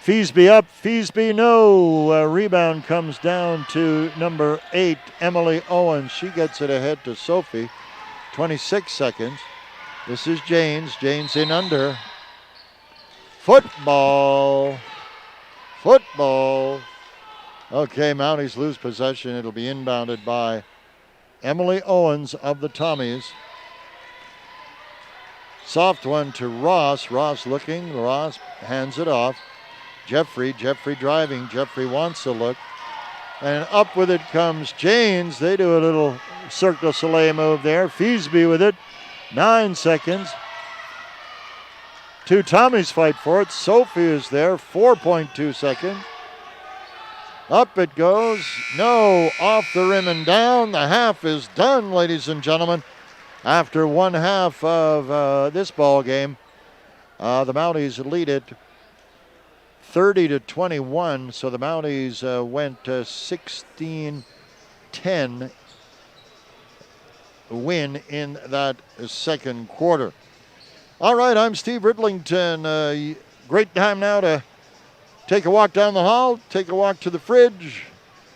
Feesby up. Feesby no. Rebound comes down to number 8, Emily Owens. She gets it ahead to Sophie. 26 seconds. This is Janes. Janes in under. Football. Football. Okay, Mounties lose possession. It'll be inbounded by Emily Owens of the Tommies. Soft one to Ross. Ross looking. Ross hands it off. Jeffrey driving. Jeffrey wants a look. And up with it comes Janes. They do a little Cirque du Soleil move there. Feesby with it. 9 seconds. two Tommies fight for it. Sophie is there, 4.2 seconds. Up it goes. No, off the rim and down. The half is done, ladies and gentlemen. After one half of this ball game, the Mounties lead it 30-21. So the Mounties went 16-10 win in that second quarter. All right, I'm Steve Ridlington. Great time now to take a walk down the hall, take a walk to the fridge,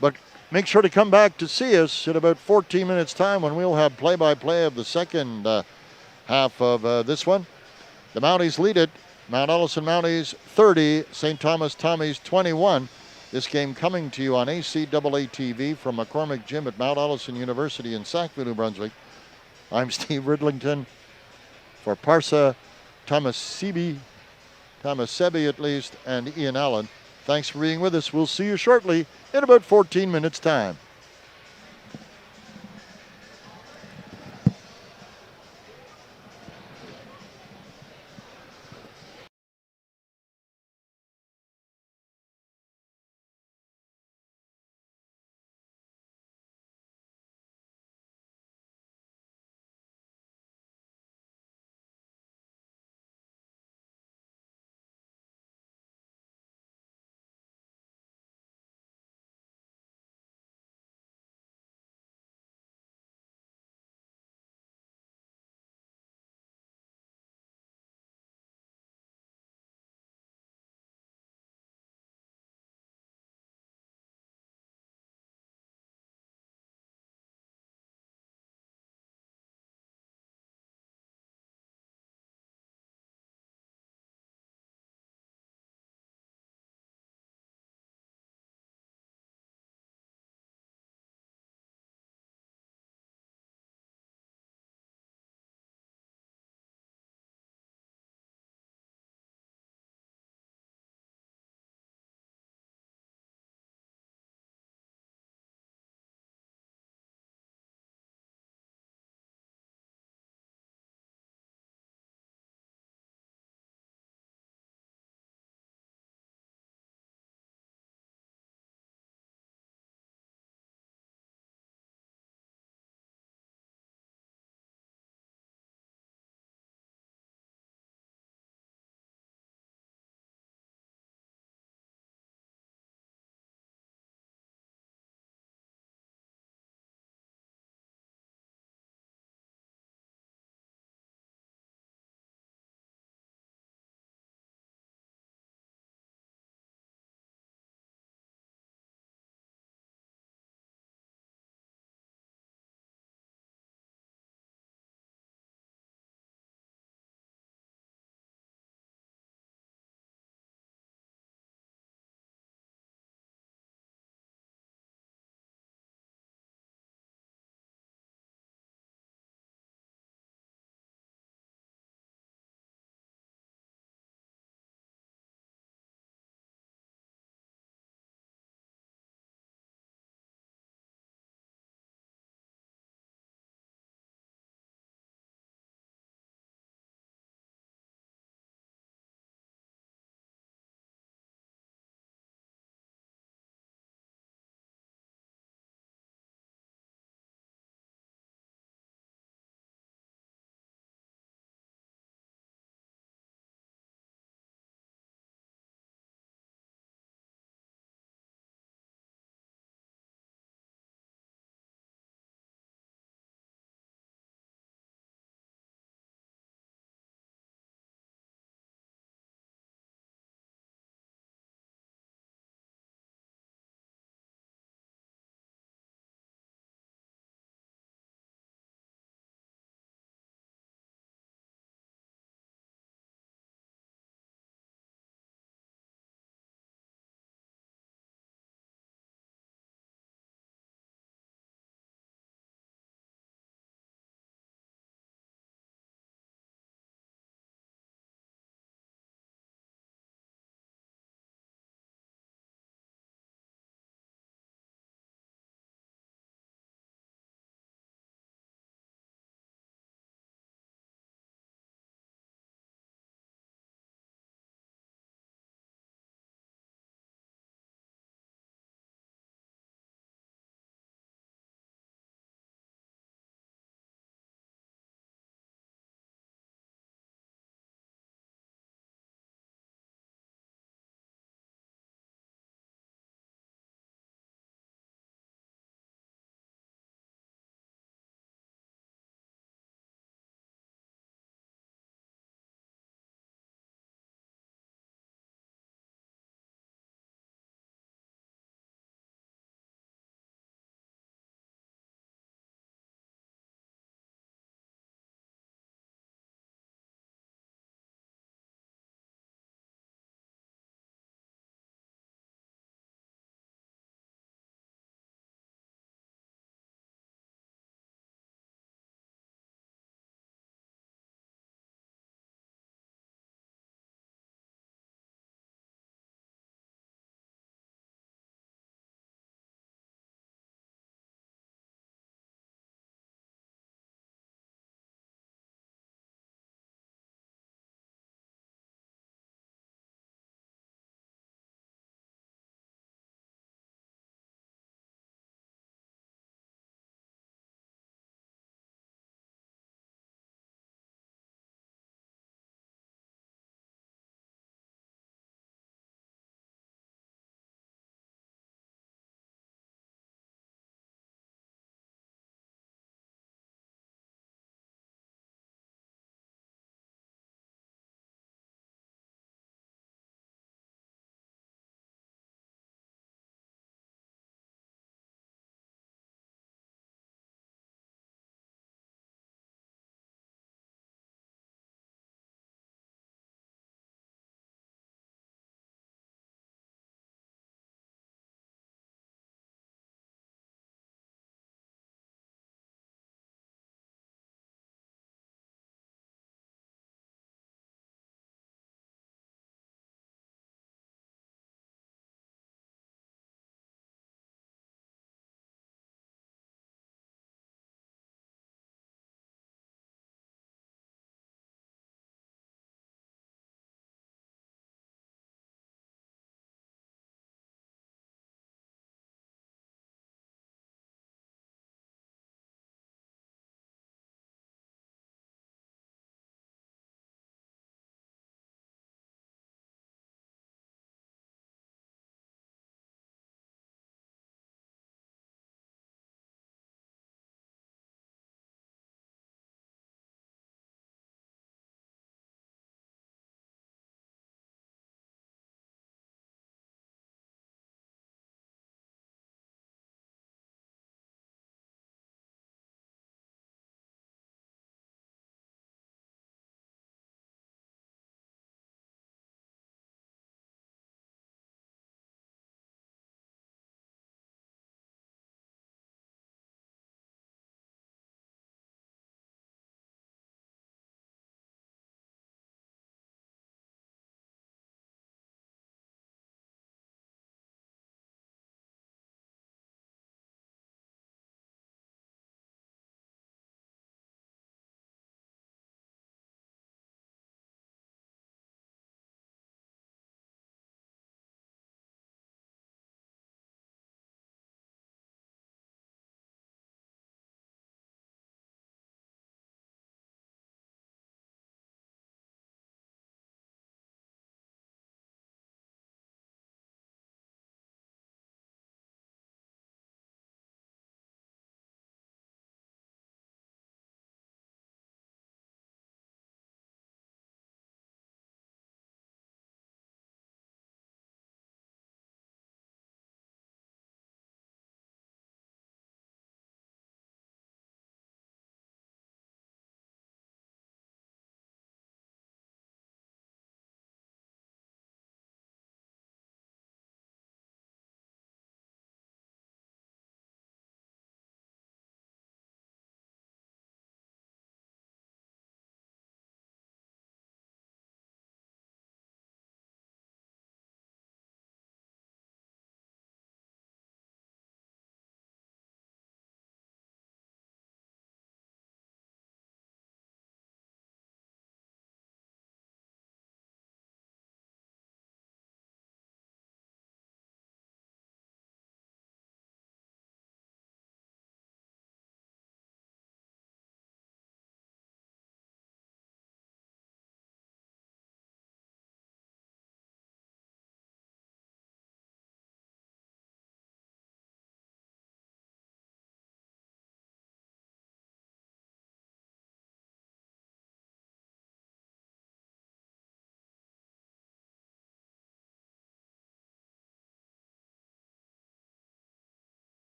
but make sure to come back to see us in about 14 minutes' time when we'll have play-by-play of the second half of this one. The Mounties lead it. Mount Allison Mounties 30, St. Thomas Tommies 21. This game coming to you on ACAA TV from McCormick Gym at Mount Allison University in Sackville, New Brunswick. I'm Steve Ridlington for Parsa Tomasebi at least, and Ian Allen. Thanks for being with us. We'll see you shortly in about 14 minutes' time.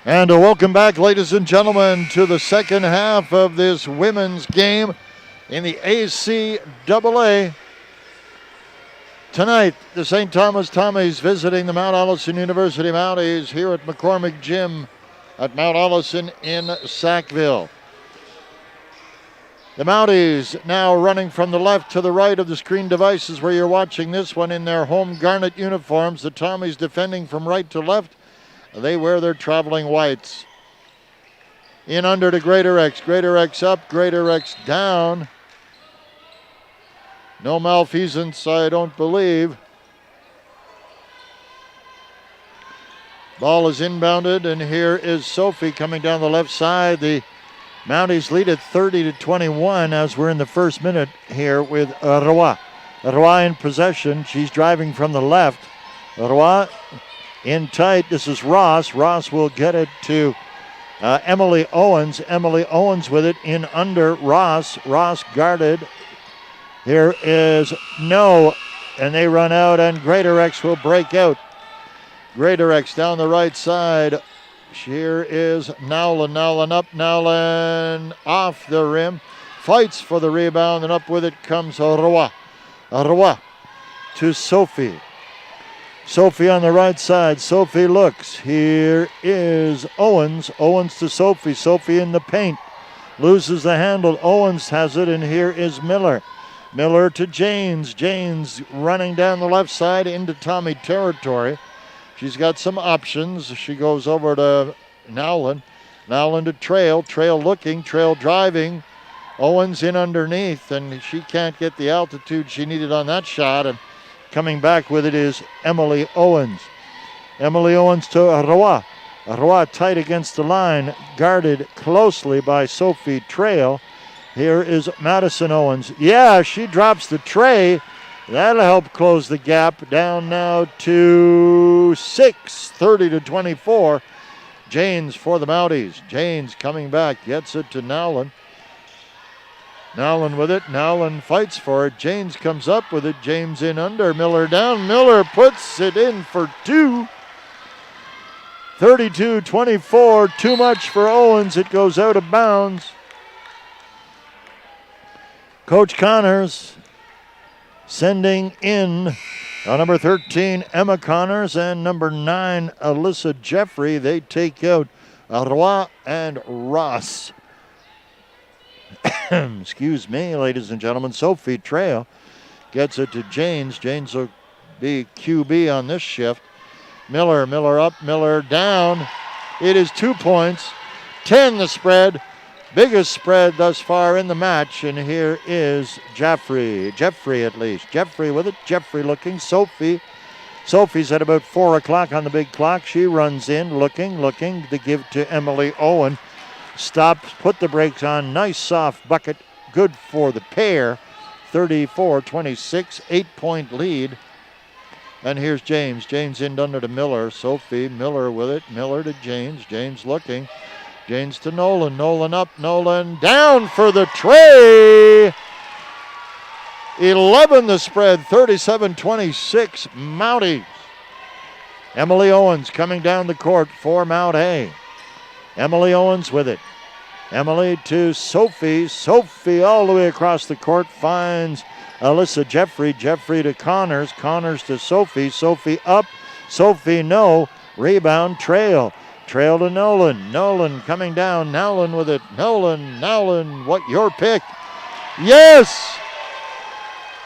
And welcome back, ladies and gentlemen, to the second half of this women's game in the ACAA. Tonight, the St. Thomas Tommies visiting the Mount Allison University Mounties here at McCormick Gym at Mount Allison in Sackville. The Mounties now running from the left to the right of the screen devices where you're watching this one in their home garnet uniforms. The Tommies defending from right to left. They wear their traveling whites. In under to Greater X. Greater X up, Greater X down. No malfeasance, I don't believe. Ball is inbounded, and here is Sophie coming down the left side. The Mounties lead at 30-21 as we're in the first minute here with Roy. Roy in possession. She's driving from the left. Roy in tight. This is Ross. Ross will get it to Emily Owens. Emily Owens with it in under Ross. Ross guarded. Here is No, and they run out, and Greater X will break out. Greater X down the right side. Here is Nowlin. Nowlin up, Nowlin off the rim. Fights for the rebound, and up with it comes Roy. Roy to Sophie. Sophie on the right side. Sophie looks. Here is Owens. Owens to Sophie. Sophie in the paint. Loses the handle. Owens has it, and here is Miller. Miller to Janes. Janes running down the left side into Tommy territory. She's got some options. She goes over to Nowlin. Nowlin to Trail. Trail looking. Trail driving. Owens in underneath, and she can't get the altitude she needed on that shot. And coming back with it is Emily Owens. Emily Owens to Roy. Roy tight against the line, guarded closely by Sophie Trail. Here is Madison Owens. Yeah, she drops the tray. That'll help close the gap. Down now to 6, 30-24. Janes for the Mounties. Janes coming back, gets it to Nowlin. Nowlin with it. Nowlin fights for it. James comes up with it. James in under. Miller down. Miller puts it in for 2. 32-24. Too much for Owens. It goes out of bounds. Coach Connors sending in number 13, Emma Connors, and number 9, Alyssa Jeffrey. They take out Roy and Ross. Excuse me, ladies and gentlemen. Sophie Trail gets it to Janes. Janes will be QB on this shift. Miller up, Miller down. It is 2 points. 10 the spread. Biggest spread thus far in the match. And here is Jeffrey. Jeffrey at least. Jeffrey with it. Jeffrey looking. Sophie. Sophie's at about 4 o'clock on the big clock. She runs in looking to give to Emily Owen. Stops, put the brakes on. Nice soft bucket. Good for the pair. 34-26, 8-point lead. And here's James. James in under to Miller. Sophie, Miller with it. Miller to James. James looking. James to Nolan. Nolan up. Nolan down for the tray. 11 the spread. 37-26 Mounties. Emily Owens coming down the court for Mount A. Emily Owens with it. Emily to Sophie. Sophie all the way across the court finds Alyssa Jeffrey. Jeffrey to Connors. Connors to Sophie. Sophie up. Sophie no. Rebound Trail. Trail to Nolan. Nolan coming down. Nowlin with it. Nowlin. What your pick? Yes!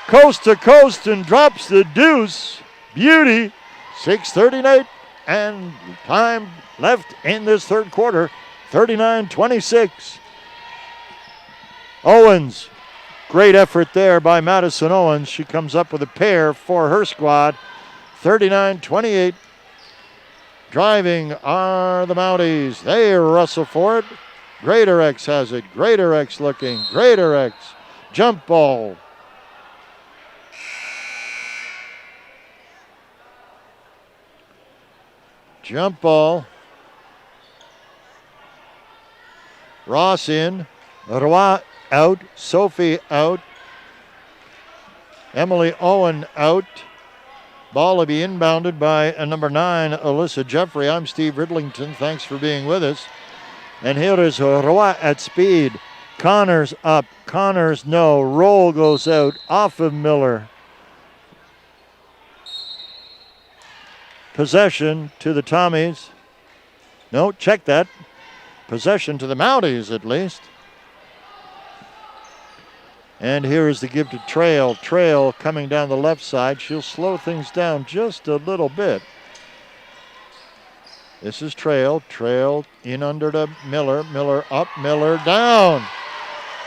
Coast to coast and drops the deuce. Beauty. 6:39 and time left in this third quarter. 39-26. Owens. Great effort there by Madison Owens. She comes up with a pair for her squad. 39-28. Driving are the Mounties. They wrestle for it. Greater X has it. Greater X looking. Greater X. Jump ball. Jump ball. Ross in. Roy out. Sophie out. Emily Owen out. Ball will be inbounded by number 9, Alyssa Jeffrey. I'm Steve Ridlington. Thanks for being with us. And here is Roy at speed. Connors up. Connors no. Roll goes out off of Miller. Possession to the Tommies. No, check that. Possession to the Mounties at least. And here is the give to Trail. Trail coming down the left side. She'll slow things down just a little bit. This is Trail. Trail in under to Miller. Miller up. Miller down.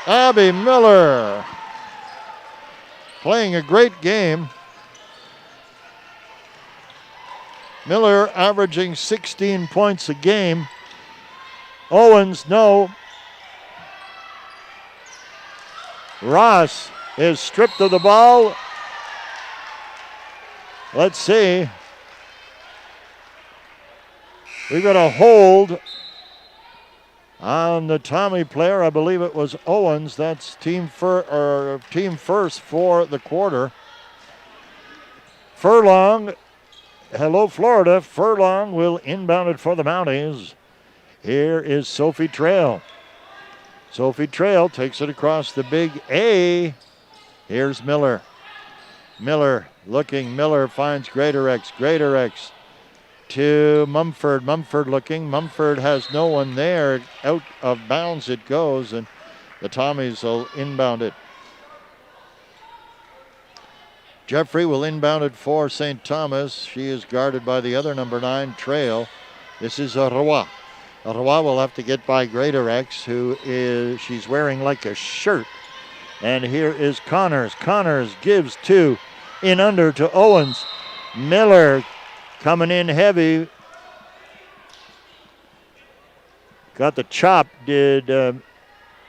Abby Miller playing a great game. Miller averaging 16 points a game. Owens, no. Ross is stripped of the ball. Let's see. We've got a hold on the Tommy player. I believe it was Owens. That's team first for the quarter. Furlong, hello Florida. Furlong will inbound it for the Mounties. Here is Sophie Trail. Sophie Trail takes it across the big A. Here's Miller. Miller looking. Miller finds Greatorex. Greatorex to Mumford. Mumford looking. Mumford has no one there. Out of bounds it goes, and the Tommies will inbound it. Jeffrey will inbound it for St. Thomas. She is guarded by the other number 9, Trail. This is Roy. Roy will have to get by Greatorex, she's wearing like a shirt. And here is Connors. Connors gives in under to Owens. Miller coming in heavy. Got the chop, did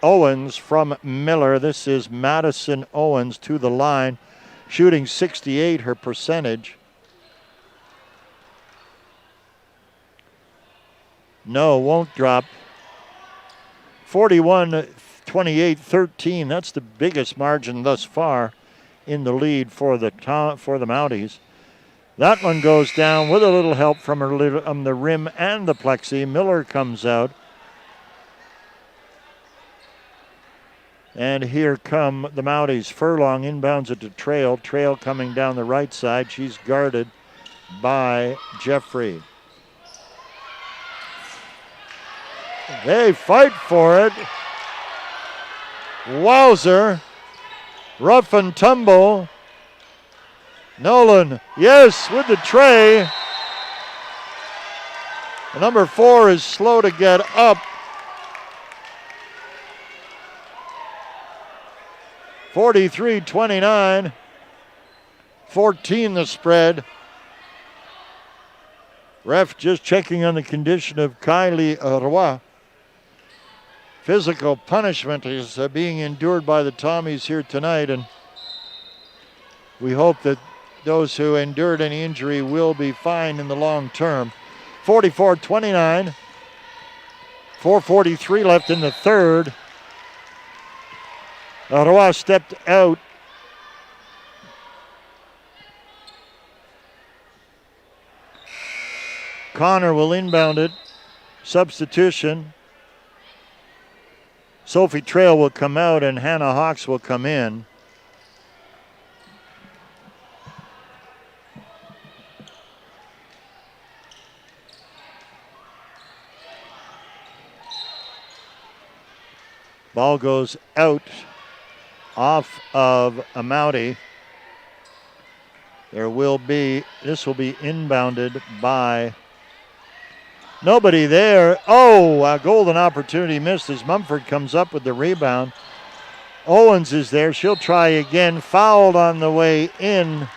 Owens from Miller. This is Madison Owens to the line, shooting 68, her percentage. No, won't drop. 41-28-13. That's the biggest margin thus far in the lead for the Mounties. That one goes down with a little help from the rim and the plexi. Miller comes out. And here come the Mounties. Furlong inbounds it to Trail. Trail coming down the right side. She's guarded by Jeffrey. They fight for it. Wowzer. Rough and tumble. Nolan, yes, with the tray. Number 4 is slow to get up. 43-29. 14 the spread. Ref just checking on the condition of Kylie Roy. Physical punishment is being endured by the Tommies here tonight, and we hope that those who endured any injury will be fine in the long term. 44-29. 4:43 left in the third. Roy stepped out. Connor will inbound it. Substitution. Sophie Trail will come out and Hannah Hawks will come in. Ball goes out off of a Mountie. This will be inbounded by nobody there. Oh, a golden opportunity missed as Mumford comes up with the rebound. Owens is there. She'll try again. Fouled on the way in.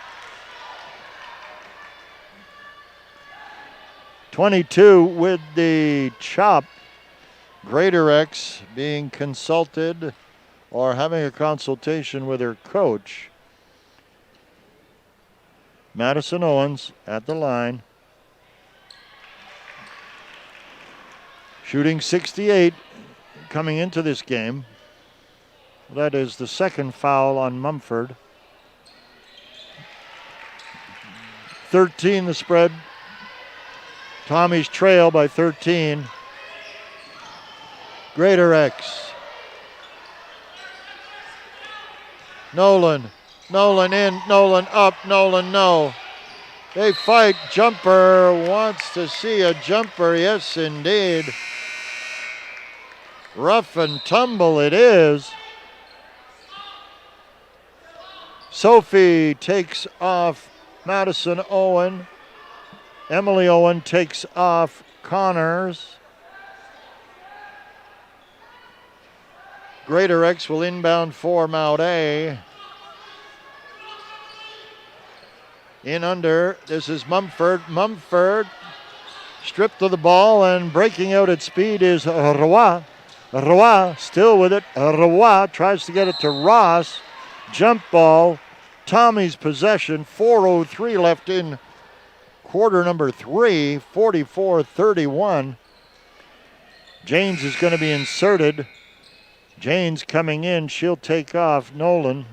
22 with the chop. Greatorex being consulted or having a consultation with her coach. Madison Owens at the line. Shooting 68 coming into this game. That is the second foul on Mumford. 13 the spread. Tommy's trail by 13. Greater X. Nolan in, Nolan up, Nolan no. They fight. Jumper wants to see a jumper. Yes, indeed. Rough and tumble it is. Sophie takes off Madison Owen. Emily Owen takes off Connors. Greater X will inbound for Mount A. In under, this is Mumford. Mumford stripped of the ball and breaking out at speed is Roy. Roy still with it. Roy tries to get it to Ross. Jump ball. Tommy's possession. 4:03 left in quarter number 3. 44-31. Janes is going to be inserted. Janes coming in. She'll take off Nolan.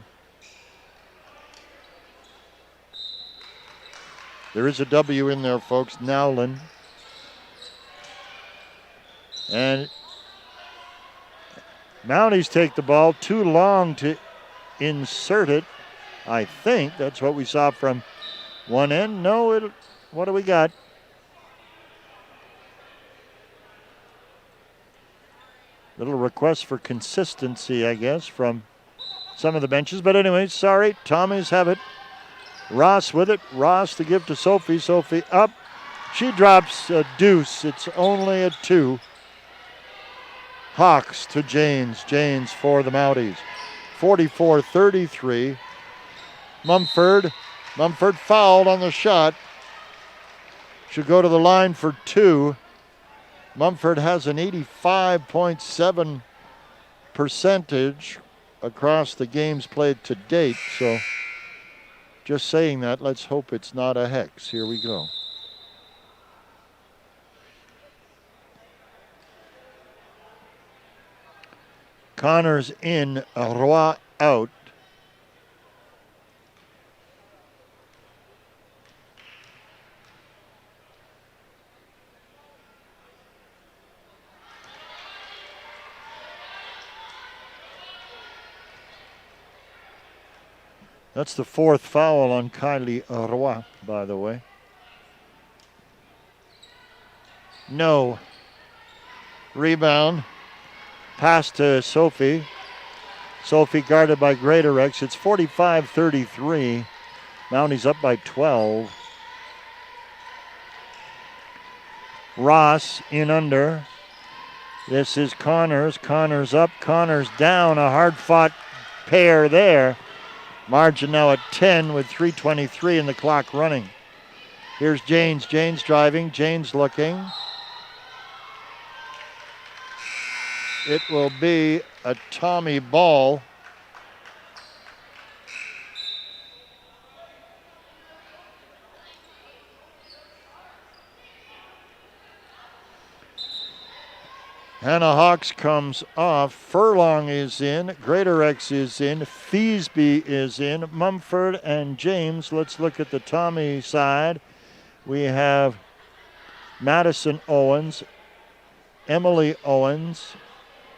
There is a W in there, folks. Nowlin. And Mounties take the ball. Too long to insert it. I think that's what we saw from one end. No, what do we got? Little request for consistency, I guess, from some of the benches. But anyway, sorry, Tommies have it. Ross with it. Ross to give to Sophie. Sophie up. She drops a deuce. It's only a 2. Hawks to Janes. Janes for the Mounties. 44-33. Mumford. Mumford fouled on the shot. Should go to the line for 2. Mumford has an 85.7 percentage across the games played to date. So just saying that, let's hope it's not a hex. Here we go. Connors in, Roy out. That's the 4th foul on Kylie Roy, by the way. No. Rebound. Pass to Sophie. Sophie guarded by Greater X. It's 45-33. Mounties up by 12. Ross in under. This is Connors. Connors up. Connors down. A hard-fought pair there. Margin now at 10 with 3:23 in the clock running. Here's Janes. Janes driving. Janes looking. It will be a Tommy ball. Hannah Hawks comes off. Furlong is in. Greater X is in. Feesby is in. Mumford and James. Let's look at the Tommy side. We have Madison Owens, Emily Owens,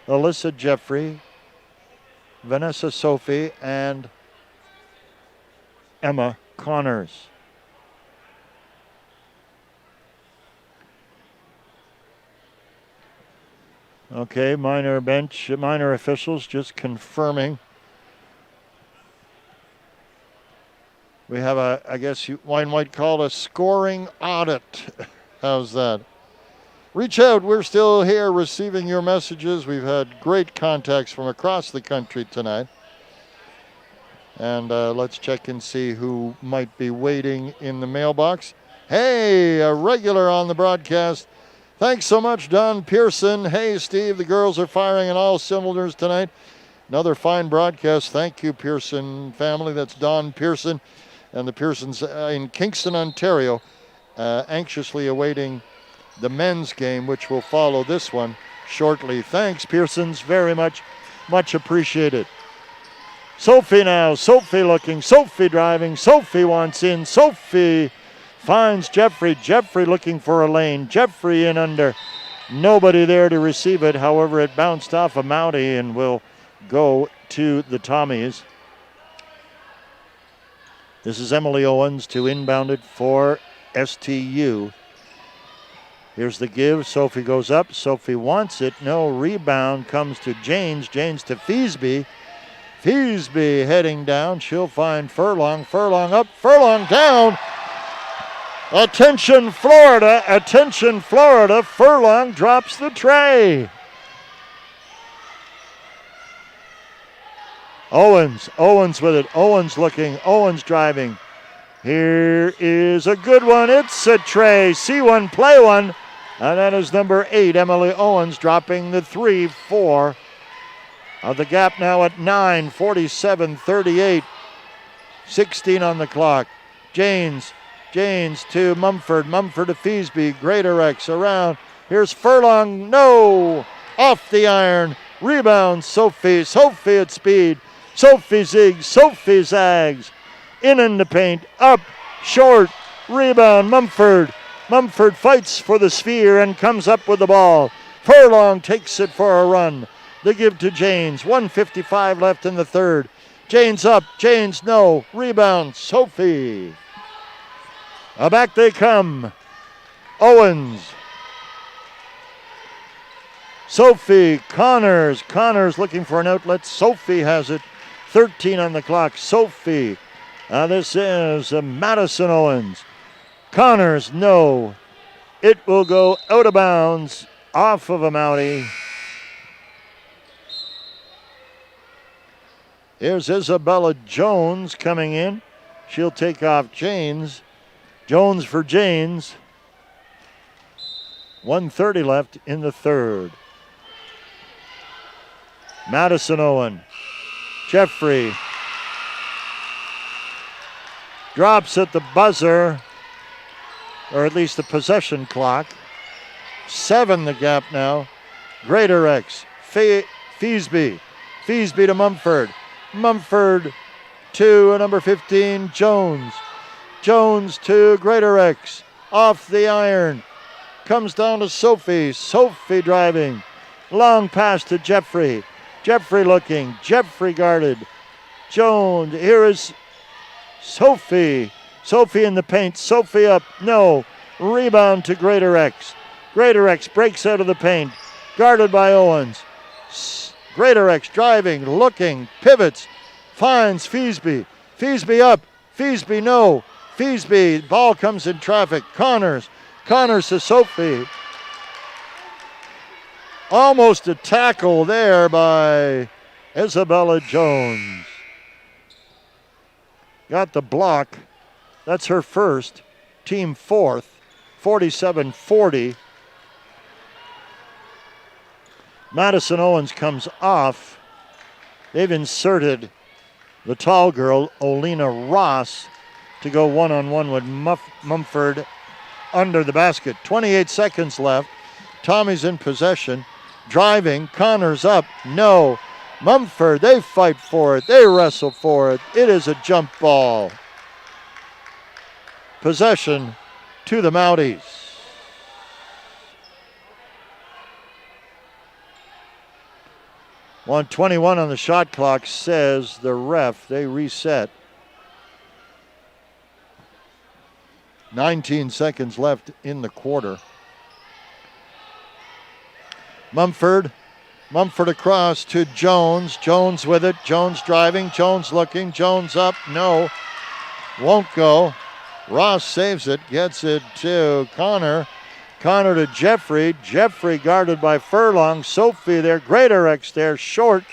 Alyssa Jeffrey, Vanessa Sophie, and Emma Connors. Okay, minor officials just confirming. We have I guess one might call it a scoring audit. How's that? Reach out. We're still here receiving your messages. We've had great contacts from across the country tonight. And let's check and see who might be waiting in the mailbox. Hey, a regular on the broadcast. Thanks so much, Don Pearson. Hey, Steve, the girls are firing on all cylinders tonight. Another fine broadcast. Thank you, Pearson family. That's Don Pearson and the Pearsons in Kingston, Ontario, anxiously awaiting the men's game, which will follow this one shortly. Thanks, Pearsons, very much appreciated. Sophie now. Sophie looking. Sophie driving. Sophie wants in. Sophie finds Jeffrey. Jeffrey looking for a lane. Jeffrey in under. Nobody there to receive it. However, it bounced off of Mountie and will go to the Tommies. This is Emily Owens to inbound it for STU. Here's the give. Sophie goes up. Sophie wants it. No. Rebound comes to Janes. Janes to Feasby. Feasby heading down. She'll find Furlong. Furlong up. Furlong down. Attention, Florida. Attention, Florida. Furlong drops the tray. Owens with it. Owens looking. Owens driving. Here is a good one. It's a tray. See one, play one. And that is number 8, Emily Owens, dropping the 3-4. The gap now at 9, 47-38. 16 on the clock. Janes to Mumford. Mumford to Feasby. Greatorex around. Here's Furlong. No! Off the iron. Rebound, Sophie. Sophie at speed. Sophie zigs. Sophie zags. In the paint. Up. Short. Rebound, Mumford. Mumford fights for the sphere and comes up with the ball. Furlong takes it for a run. The give to Janes. 1:55 left in the third. Janes up. Janes no. Rebound. Sophie. Back they come. Owens. Sophie. Connors. Connors looking for an outlet. Sophie has it. 13 on the clock. Sophie. This is Madison Owens. Connors, no. It will go out of bounds off of a Mountie. Here's Isabella Jones coming in. She'll take off Janes. Jones for Janes. 1:30 left in the third. Madison Owen. Jeffrey. Drops at the buzzer. Or at least the possession clock. 7 the gap now. Greatorex. Feasby. Feasby to Mumford. Mumford to number 15, Jones. Jones to Greatorex. Off the iron. Comes down to Sophie. Sophie driving. Long pass to Jeffrey. Jeffrey looking. Jeffrey guarded. Jones. Here is Sophie. Sophie in the paint. Sophie up. No. Rebound to Greatorex. Greatorex breaks out of the paint. Guarded by Owens. Greatorex driving, looking, pivots, finds Feasby. Feasby up. Feasby no. Feasby. Ball comes in traffic. Connors. Connors to Sophie. Almost a tackle there by Isabella Jones. Got the block. That's her first. Team fourth. 47-40. Madison Owens comes off. They've inserted the tall girl, Olena Ross, to go one-on-one with Mumford under the basket. 28 seconds left. Tommy's in possession. Driving. Connors up. No. Mumford, they fight for it. They wrestle for it. It is a jump ball. Possession to the Mounties. 1:21 on the shot clock, says the ref. They reset. 19 seconds left in the quarter. Mumford across to Jones. Jones with it. Jones driving. Jones looking. Jones up. No. Won't go. Ross saves it. Gets it to Connor. Connor to Jeffrey. Jeffrey guarded by Furlong. Sophie there. Greatorex there. Short.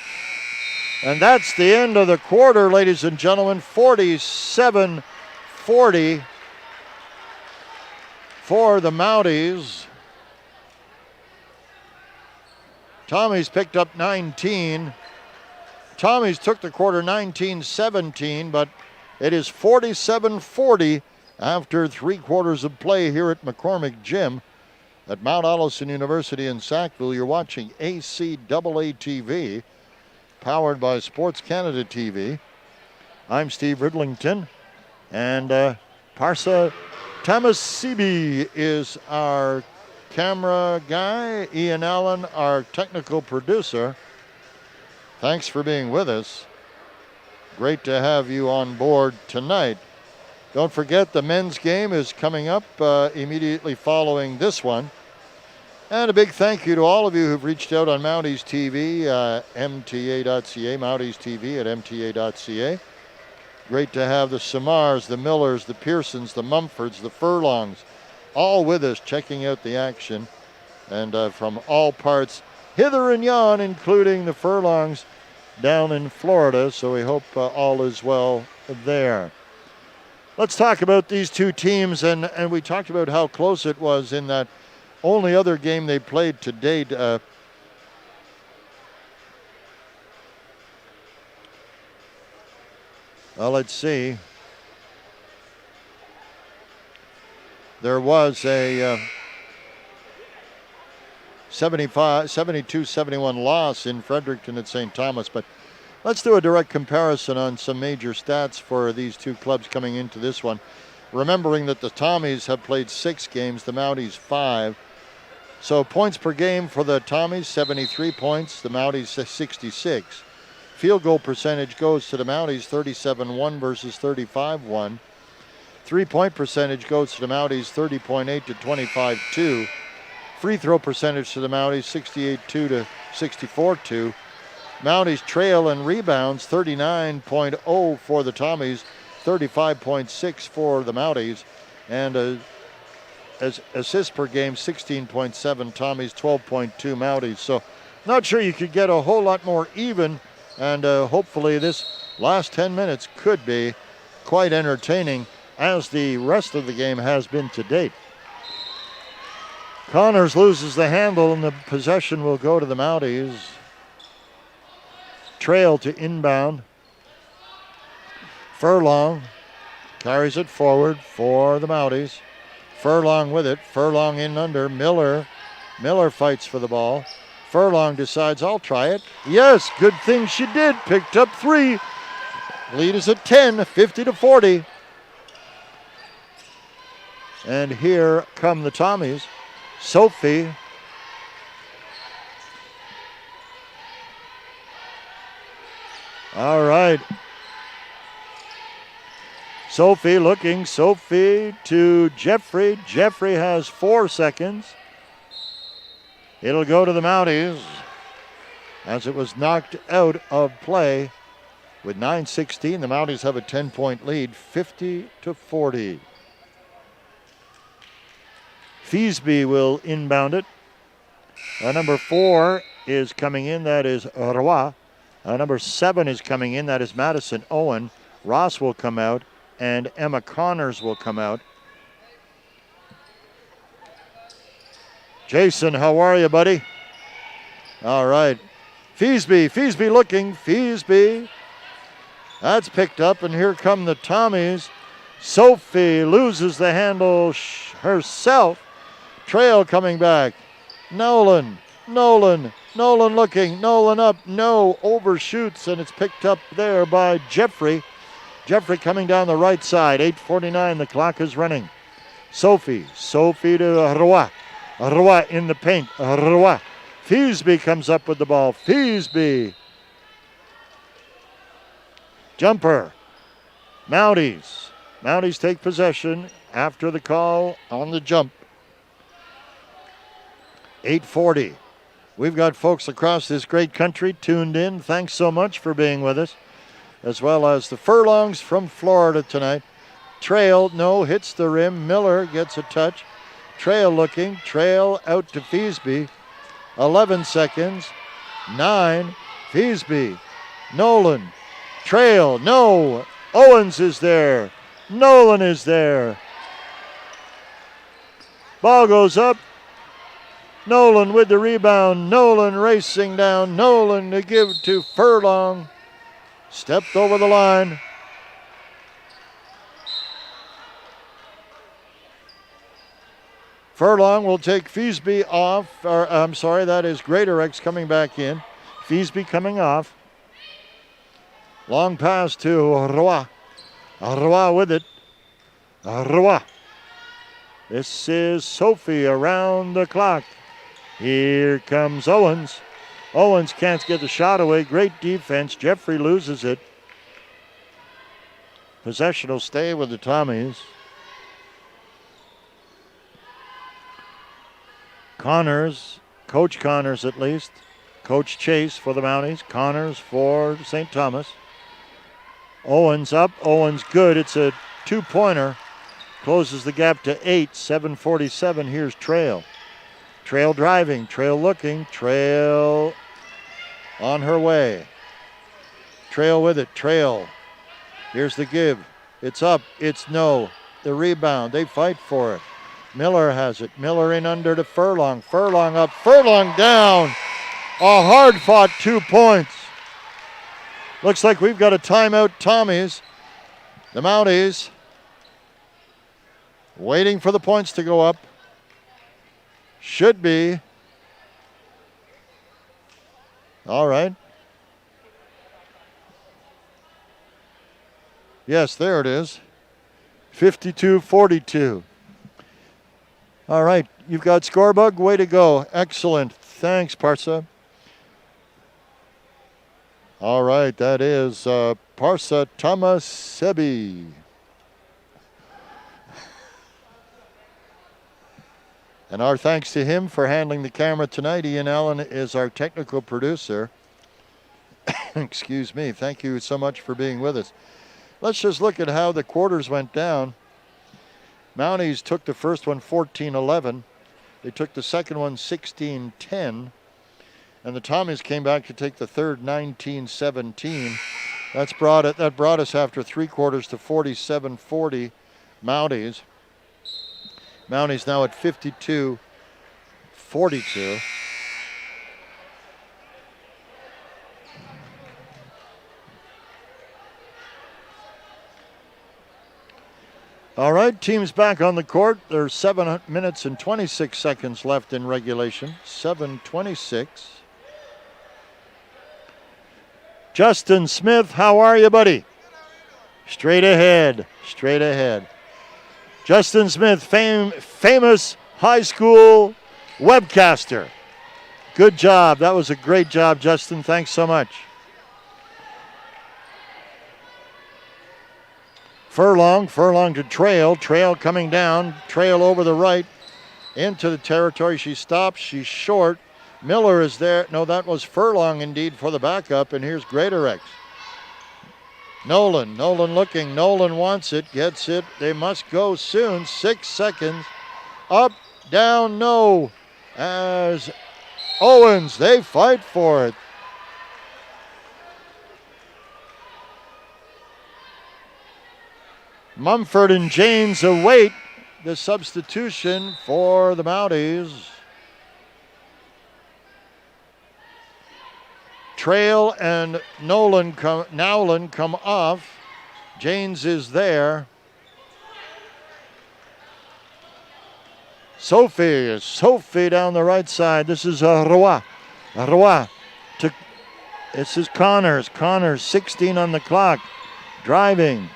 And that's the end of the quarter, ladies and gentlemen. 47-40 for the Mounties. Tommy's picked up 19. Tommy's took the quarter 19-17, but it is 47-40 after 3 quarters of play here at McCormick Gym at Mount Allison University in Sackville. You're watching ACAA TV, powered by Sports Canada TV. I'm Steve Ridlington, and Parsa Thomas Seaby is our camera guy. Ian Allen, our technical producer. Thanks for being with us. Great to have you on board tonight. Don't forget the men's game is coming up immediately following this one. And a big thank you to all of you who've reached out on Mounties TV, mta.ca, Mounties TV at mta.ca. Great to have the Samars, the Millers, the Pearsons, the Mumfords, the Furlongs, all with us checking out the action. And from all parts, hither and yon, including the Furlongs down in Florida. So we hope all is well there. Let's talk about these two teams. And we talked about how close it was in that only other game they played to date. Well, let's see. There was a 72-71 loss in Fredericton at St. Thomas, but let's do a direct comparison on some major stats for these two clubs coming into this one. Remembering that the Tommies have played 6 games, the Mounties 5. So points per game for the Tommies, 73 points, the Mounties 66. Field goal percentage goes to the Mounties, 37-1 versus 35-1. 3-point percentage goes to the Mounties, 30.8 to 25-2. Free throw percentage to the Mounties, 68-2 to 64-2. Mounties trail in rebounds, 39.0 for the Tommies, 35.6 for the Mounties. And as assists per game, 16.7 Tommies, 12.2 Mounties. So not sure you could get a whole lot more even, and hopefully this last 10 minutes could be quite entertaining, as the rest of the game has been to date. Connors loses the handle, and the possession will go to the Mounties. Trail to inbound. Furlong carries it forward for the Mounties. Furlong with it. Furlong in under. Miller fights for the ball. Furlong decides, I'll try it. Yes, good thing she did. Picked up 3. Lead is at 10, 50-40. And here come the Tommies. Sophie. All right. Sophie looking. Sophie to Jeffrey. Jeffrey has 4 seconds. It'll go to the Mounties as it was knocked out of play. With 9:16, the Mounties have a 10-point lead, 50-40. Feasby will inbound it. Number 4 is coming in. That is Roy. Number 7 is coming in. That is Madison Owen. Ross will come out, and Emma Connors will come out. Jason, how are you, buddy? All right. Feasby looking. Feasby. That's picked up, and here come the Tommies. Sophie loses the handle herself. Trail coming back. Nolan looking. Nolan up. No, overshoots, and it's picked up there by Jeffrey. Jeffrey coming down the right side. 8:49, the clock is running. Sophie to Roy. Roy in the paint. Roy. Feasby comes up with the ball. Feasby. Jumper. Mounties. Mounties take possession after the call on the jump. 8:40. We've got folks across this great country tuned in. Thanks so much for being with us, as well as the Furlongs from Florida tonight. Trail, no, hits the rim. Miller gets a touch. Trail looking. Trail out to Feasby. 11 seconds. 9. Feasby. Nolan. Trail. No. Owens is there. Nolan is there. Ball goes up. Nolan with the rebound. Nolan racing down. Nolan to give to Furlong. Stepped over the line. Furlong will take Feasby off. I'm sorry, that is Greatorex coming back in. Feasby coming off. Long pass to Roy. Roy with it. Roy. This is Sophie around the clock. Here comes Owens. Owens can't get the shot away. Great defense. Jeffrey loses it. Possession will stay with the Tommies. Connors, Coach Connors at least. Coach Chase for the Mounties. Connors for St. Thomas. Owens up. Owens good. It's a two-pointer. Closes the gap to 8. 7:47. Here's Trail. Trail driving. Trail looking. Trail on her way. Trail with it. Trail. Here's the give. It's up. It's no. The rebound. They fight for it. Miller has it. Miller in under to Furlong. Furlong up. Furlong down. A hard-fought 2 points. Looks like we've got a timeout, Tommies. The Mounties waiting for the points to go up. Should be. All right. Yes, there it is. 52-42. All right, you've got Scorebug. Way to go. Excellent. Thanks, Parsa. All right, that is Parsa Tamasebi. And our thanks to him for handling the camera tonight. Ian Allen is our technical producer. Excuse me. Thank you so much for being with us. Let's just look at how the quarters went down. Mounties took the first one 14-11. They took the second one 16-10. And the Tommies came back to take the third 19-17. That brought us after three quarters to 47-40 Mounties. Mounties now at 52-42. All right, teams back on the court. There's 7 minutes and 26 seconds left in regulation. 7:26. Justin Smith, how are you, buddy? Straight ahead, straight ahead. Justin Smith, famous high school webcaster. Good job. That was a great job, Justin. Thanks so much. Furlong to Trail. Trail coming down. Trail over the right into the territory. She stops. She's short. Miller is there. No, that was Furlong indeed for the backup. And here's Greatorex. Nolan looking. Nolan wants it. Gets it. They must go soon. 6 seconds. Up, down, no. As Owens, they fight for it. Mumford and Janes await the substitution for the Mounties. Trail and Nowlin come off. Janes is there. Sophie down the right side. This is Roy. This is Connors. Connors, 16 on the clock. Driving.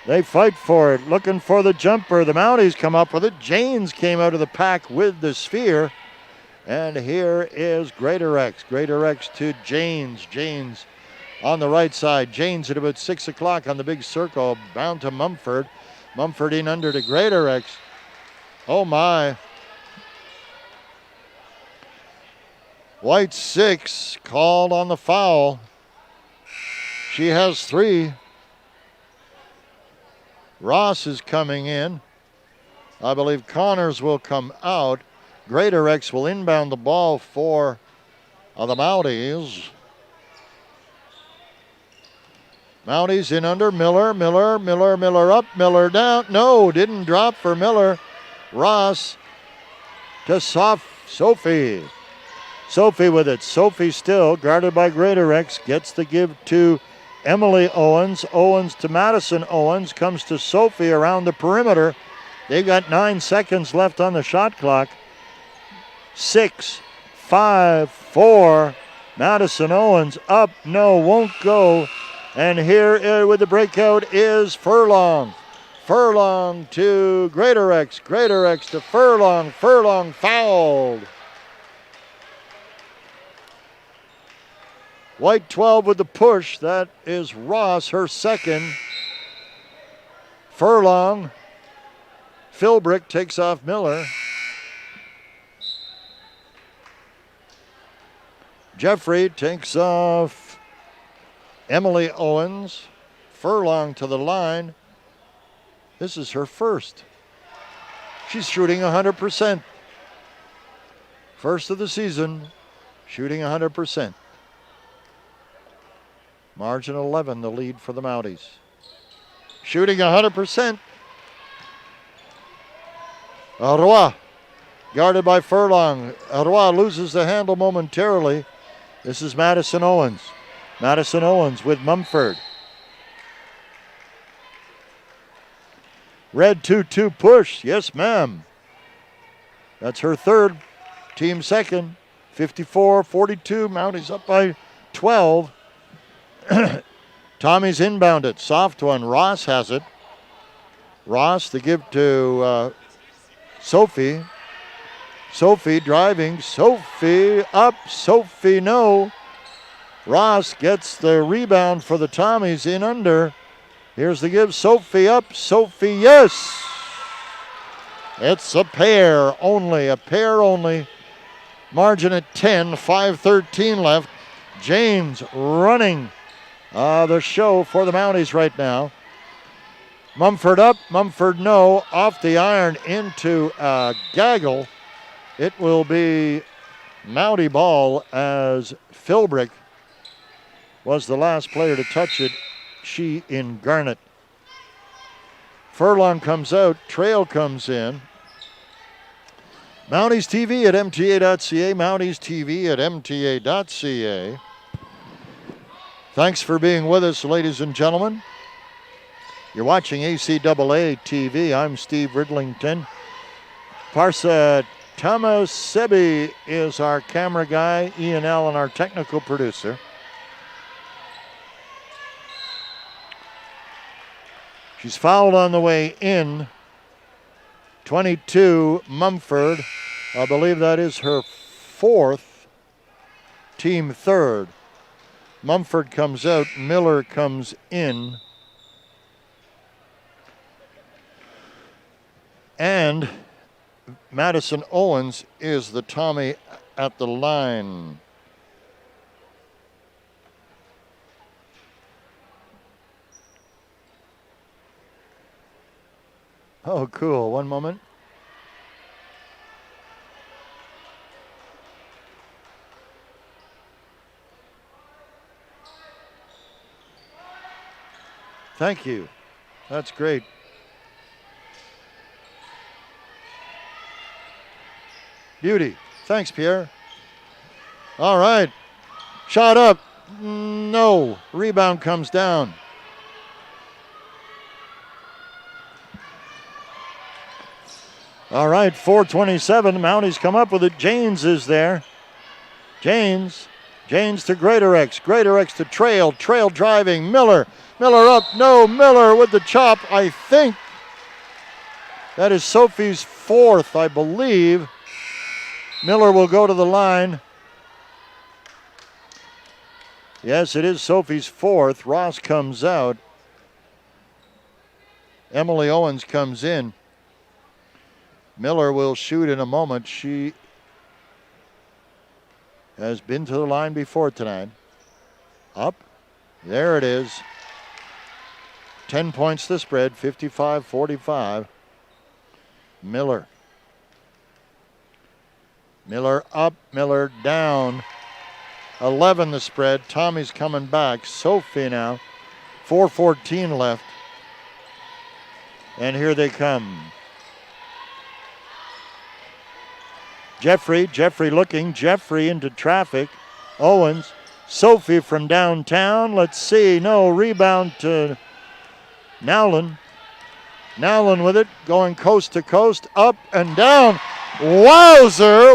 They fight for it, looking for the jumper. The Mounties come up with it. Janes came out of the pack with the sphere. And here is Greatorex. Greatorex to Janes. Janes on the right side. Janes at about 6 o'clock on the big circle. Bound to Mumford. Mumford in under to Greatorex. Oh my. White 6 called on the foul. She has 3. Ross is coming in. I believe Connors will come out. Greatorex will inbound the ball for the Mounties. Mounties in under. Miller up, Miller down. No, didn't drop for Miller. Ross to Sophie. Sophie with it. Sophie still guarded by Greatorex. Gets the give to Emily Owens. Owens to Madison Owens. Comes to Sophie around the perimeter. They've got 9 seconds left on the shot clock. 6, 5, 4. Madison Owens up. No, won't go. And here with the breakout is Furlong. Furlong to Greatorex. Greatorex to Furlong. Furlong fouled. White 12 with the push. That is Ross, her second. Furlong. Philbrick takes off Miller. Jeffrey takes off Emily Owens. Furlong to the line. This is her first. She's shooting 100%. First of the season, shooting 100%. Margin 11, the lead for the Mounties. Shooting 100%. Arroy, guarded by Furlong. Arroy loses the handle momentarily. This is Madison Owens. Madison Owens with Mumford. Red 2-2 push. Yes, ma'am. That's her third. Team second. 54-42. Mounties up by 12. Tommy's inbound it. Soft one. Ross has it. Ross to give to Sophie. Sophie driving. Sophie up. Sophie no. Ross gets the rebound for the Tommies in under. Here's the give. Sophie up. Sophie yes. It's a pair only. A pair only. Margin at 10. 5:13 left. James running the show for the Mounties right now. Mumford up. Mumford no. Off the iron into Gaggle. It will be Mountie ball as Philbrick was the last player to touch it. She in garnet. Furlong comes out. Trail comes in. Mounties TV at mta.ca. Mounties TV at mta.ca. Thanks for being with us, ladies and gentlemen. You're watching ACAA TV. I'm Steve Ridlington. Parsa Tamasebi is our camera guy. Ian Allen, our technical producer. She's fouled on the way in. 22, Mumford. I believe that is her fourth. Team third. Mumford comes out. Miller comes in. And Madison Owens is the Tommy at the line. Oh, cool. One moment. Thank you. That's great. Beauty. Thanks, Pierre. All right. Shot up. No. Rebound comes down. All right, 4:27. Mounties come up with it. Janes is there. Janes to Greatorex. Greatorex to Trail. Trail driving. Miller up. No, Miller with the chop. I think that is Sophie's fourth, I believe. Miller will go to the line. Yes, it is Sophie's fourth. Ross comes out. Emily Owens comes in. Miller will shoot in a moment. She has been to the line before tonight. Up. There it is. 10 points the spread, 55-45. Miller. Miller up, Miller down. 11 the spread. Tommy's coming back. Sophie now. 4:14 left. And here they come. Jeffrey looking. Jeffrey into traffic. Owens. Sophie from downtown. Let's see. No, rebound to Nowlin. Nowlin with it. Going coast to coast. Up and down. Wowzer.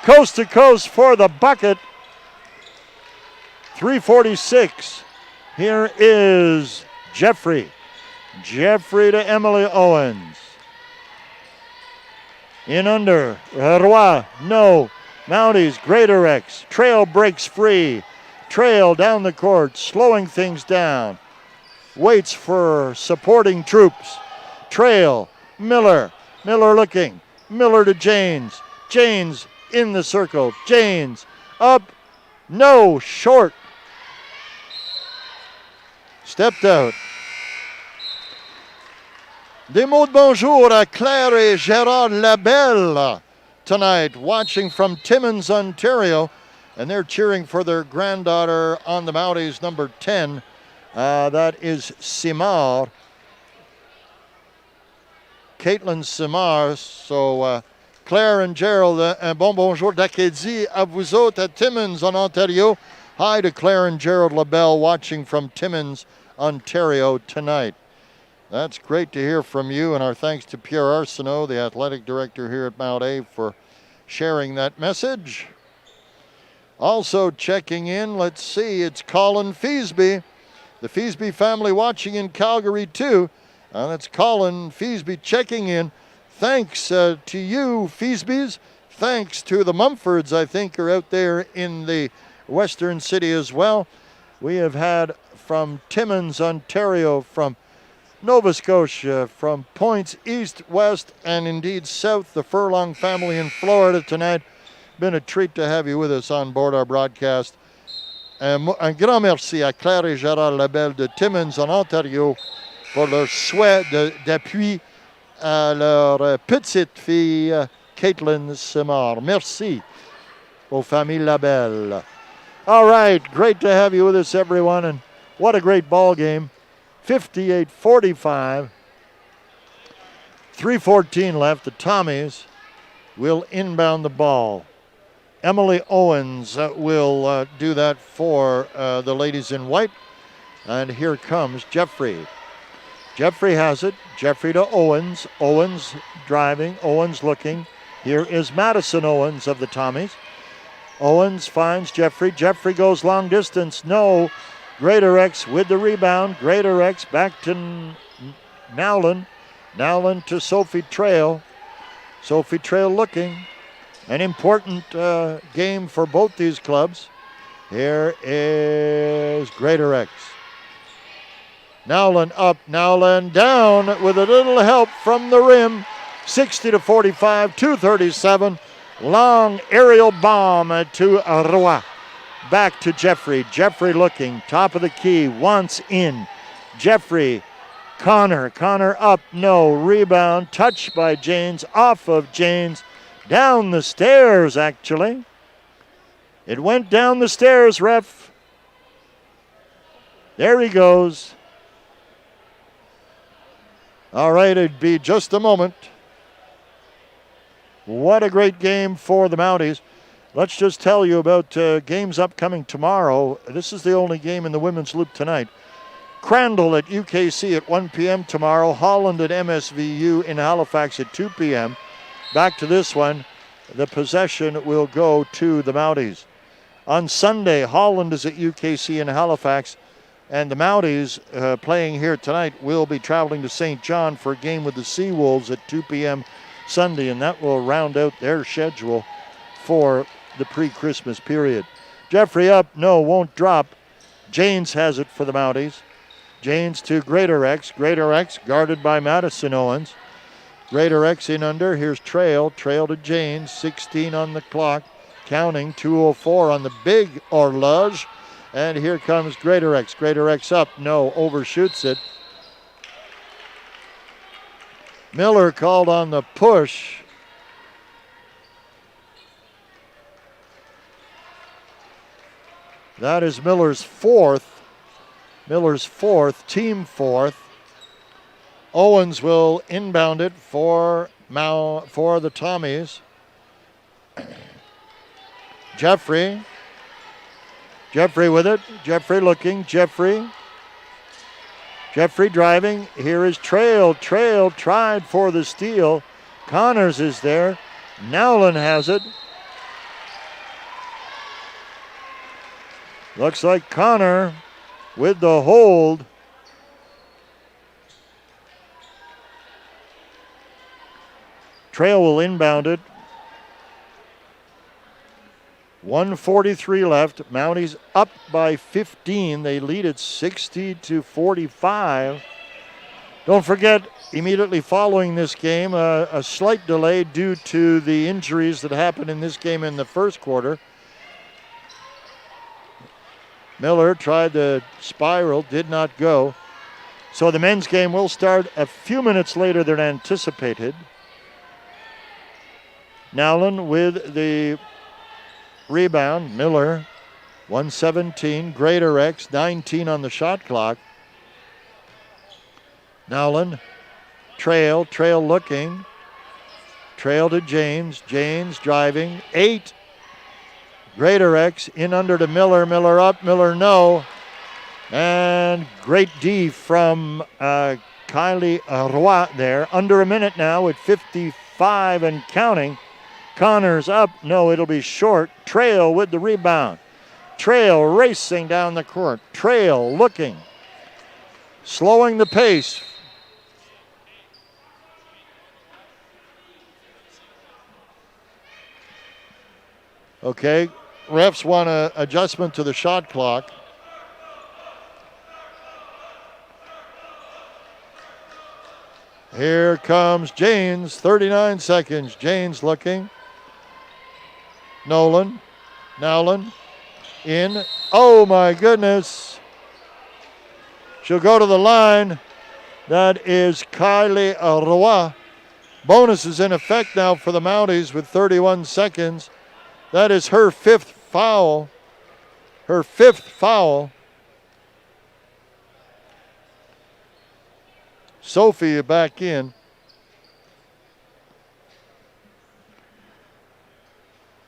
Coast to coast for the bucket. 3:46. Here is Jeffrey. Jeffrey to Emily Owens. In under, Roy, no. Mounties, Greatorex. Trail breaks free. Trail down the court, slowing things down. Waits for supporting troops. Trail, Miller. Miller looking. Miller to Janes. Janes in the circle. Janes up. No, short. Stepped out. Des mots de bonjour à Claire et Gérard Labelle tonight, watching from Timmins, Ontario. And they're cheering for their granddaughter on the Mounties, number 10. That is Simard. Caitlin Simard. So Claire and Gerald, un bon bonjour d'Acadie à vous autres à Timmins en Ontario. Hi to Claire and Gerald LaBelle watching from Timmins, Ontario tonight. That's great to hear from you, and our thanks to Pierre Arsenault, the athletic director here at Mount A, for sharing that message. Also checking in, let's see, it's Colin Feasby. The Feasby family watching in Calgary too. That's Colin Feasby checking in. Thanks to you, Feasbys. Thanks to the Mumfords, I think, are out there in the Western City as well. We have had from Timmins, Ontario, from Nova Scotia, from points east, west, and indeed south, the Furlong family in Florida tonight. Been a treat to have you with us on board our broadcast. Un grand merci à Claire et Gérard Labelle de Timmins en Ontario pour leur souhait d'appui à leur petite fille Caitlin Simard. Merci aux familles Labelle. All right, great to have you with us, everyone, and what a great ball game. 58-45. 3:14 left. The Tommies will inbound the ball. Emily Owens will do that for the ladies in white. And here comes Jeffrey. Jeffrey has it. Jeffrey to Owens. Owens driving. Owens looking. Here is Madison Owens of the Tommies. Owens finds Jeffrey. Jeffrey goes long distance. No. Greatorex with the rebound. Greatorex back to Nowlin. Nowlin to Sophie Trail. Sophie Trail looking. An important game for both these clubs. Here is Greatorex. Nowlin up, Nowlin down with a little help from the rim. 60-45, 2:37. Long aerial bomb to Roy. Back to Jeffrey. Jeffrey looking, top of the key, wants in. Jeffrey, Connor up, no. Rebound, touched by Janes, off of Janes. Down the stairs, actually. It went down the stairs, ref. There he goes. All right, it'd be just a moment. What a great game for the Mounties. Let's just tell you about games upcoming tomorrow. This is the only game in the women's loop tonight. Crandall at UKC at 1 p.m. tomorrow. Holland at MSVU in Halifax at 2 p.m. Back to this one. The possession will go to the Mounties. On Sunday, Holland is at UKC in Halifax, and the Mounties playing here tonight will be traveling to St. John for a game with the Seawolves at 2 p.m. Sunday, and that will round out their schedule for the pre-Christmas period. Jeffrey up, no, won't drop. Janes has it for the Mounties. Janes to Greatorex. Greatorex guarded by Madison Owens. Greatorex in under. Here's Trail. Trail to Janes. 16 on the clock. Counting. 2:04 on the big horloge. And here comes Greatorex. Greatorex up. No. Overshoots it. Miller called on the push. That is Miller's fourth. Miller's fourth, team fourth. Owens will inbound it for the Tommies. Jeffrey. Jeffrey with it. Jeffrey looking. Jeffrey driving. Here is Trail. Trail tried for the steal. Connors is there. Nowlin has it. Looks like Connor with the hold. Trail will inbound it. 1:43 left. Mounties up by 15. They lead it 60-45. Don't forget, immediately following this game, a slight delay due to the injuries that happened in this game in the first quarter. Miller tried the spiral, did not go. So the men's game will start a few minutes later than anticipated. Nowlin with the rebound. Miller, 117. Greater X, 19 on the shot clock. Nowlin, Trail looking. Trail to James. James driving. 8. Greater X in under to Miller. Miller up. Miller no. And great D from Kylie Roy there. Under a minute now at 55 and counting. Connors up. No, it'll be short. Trail with the rebound. Trail racing down the court. Trail looking. Slowing the pace. Okay, refs want an adjustment to the shot clock. Here comes Janes, 39 seconds. Janes looking. Nowlin, in. Oh my goodness. She'll go to the line. That is Kylie Roy. Bonus is in effect now for the Mounties with 31 seconds. That is her fifth foul. Sophie back in.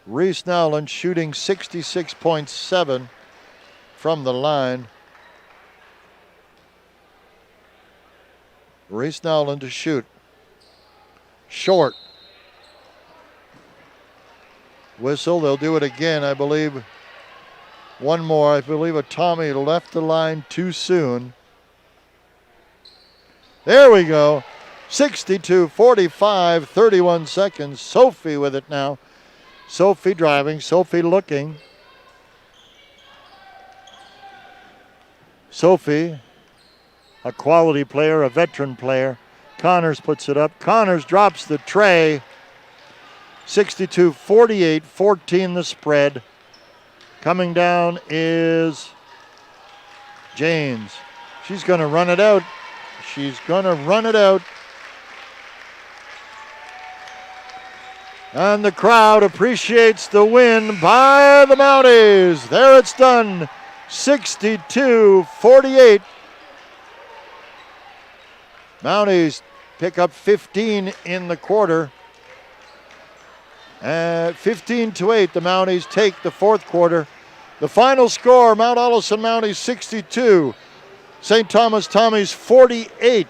Reese Nowlin shooting 66.7 from the line. Reese Nowlin to shoot. Short. Whistle, they'll do it again, I believe. One more, I believe a Tommy left the line too soon. There we go. 62-45, 31 seconds. Sophie with it now. Sophie driving, Sophie looking. Sophie, a quality player, a veteran player. Connors puts it up. Connors drops the tray. 62-48, 14 the spread. Coming down is Janes. She's going to run it out. And the crowd appreciates the win by the Mounties. There it's done, 62-48. Mounties pick up 15 in the quarter. 15-8, the Mounties take the fourth quarter. The final score, Mount Allison Mounties 62, St. Thomas Tommies 48.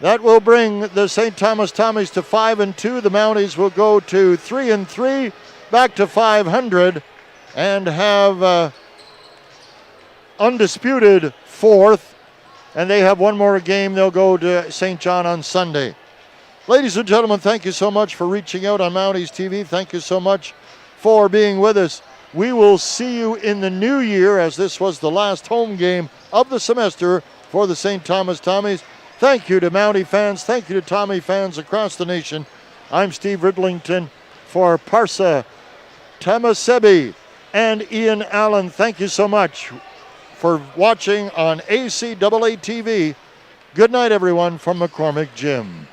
That will bring the St. Thomas Tommies to 5-2. The Mounties will go to 3-3, back to 500, and have undisputed fourth. And they have one more game. They'll go to St. John on Sunday. Ladies and gentlemen, thank you so much for reaching out on Mounties TV. Thank you so much for being with us. We will see you in the new year, as this was the last home game of the semester for the St. Thomas Tommies. Thank you to Mountie fans. Thank you to Tommy fans across the nation. I'm Steve Ridlington for Parsa Tamasebi and Ian Allen. Thank you so much for watching on ACAA TV. Good night, everyone, from McCormick Gym.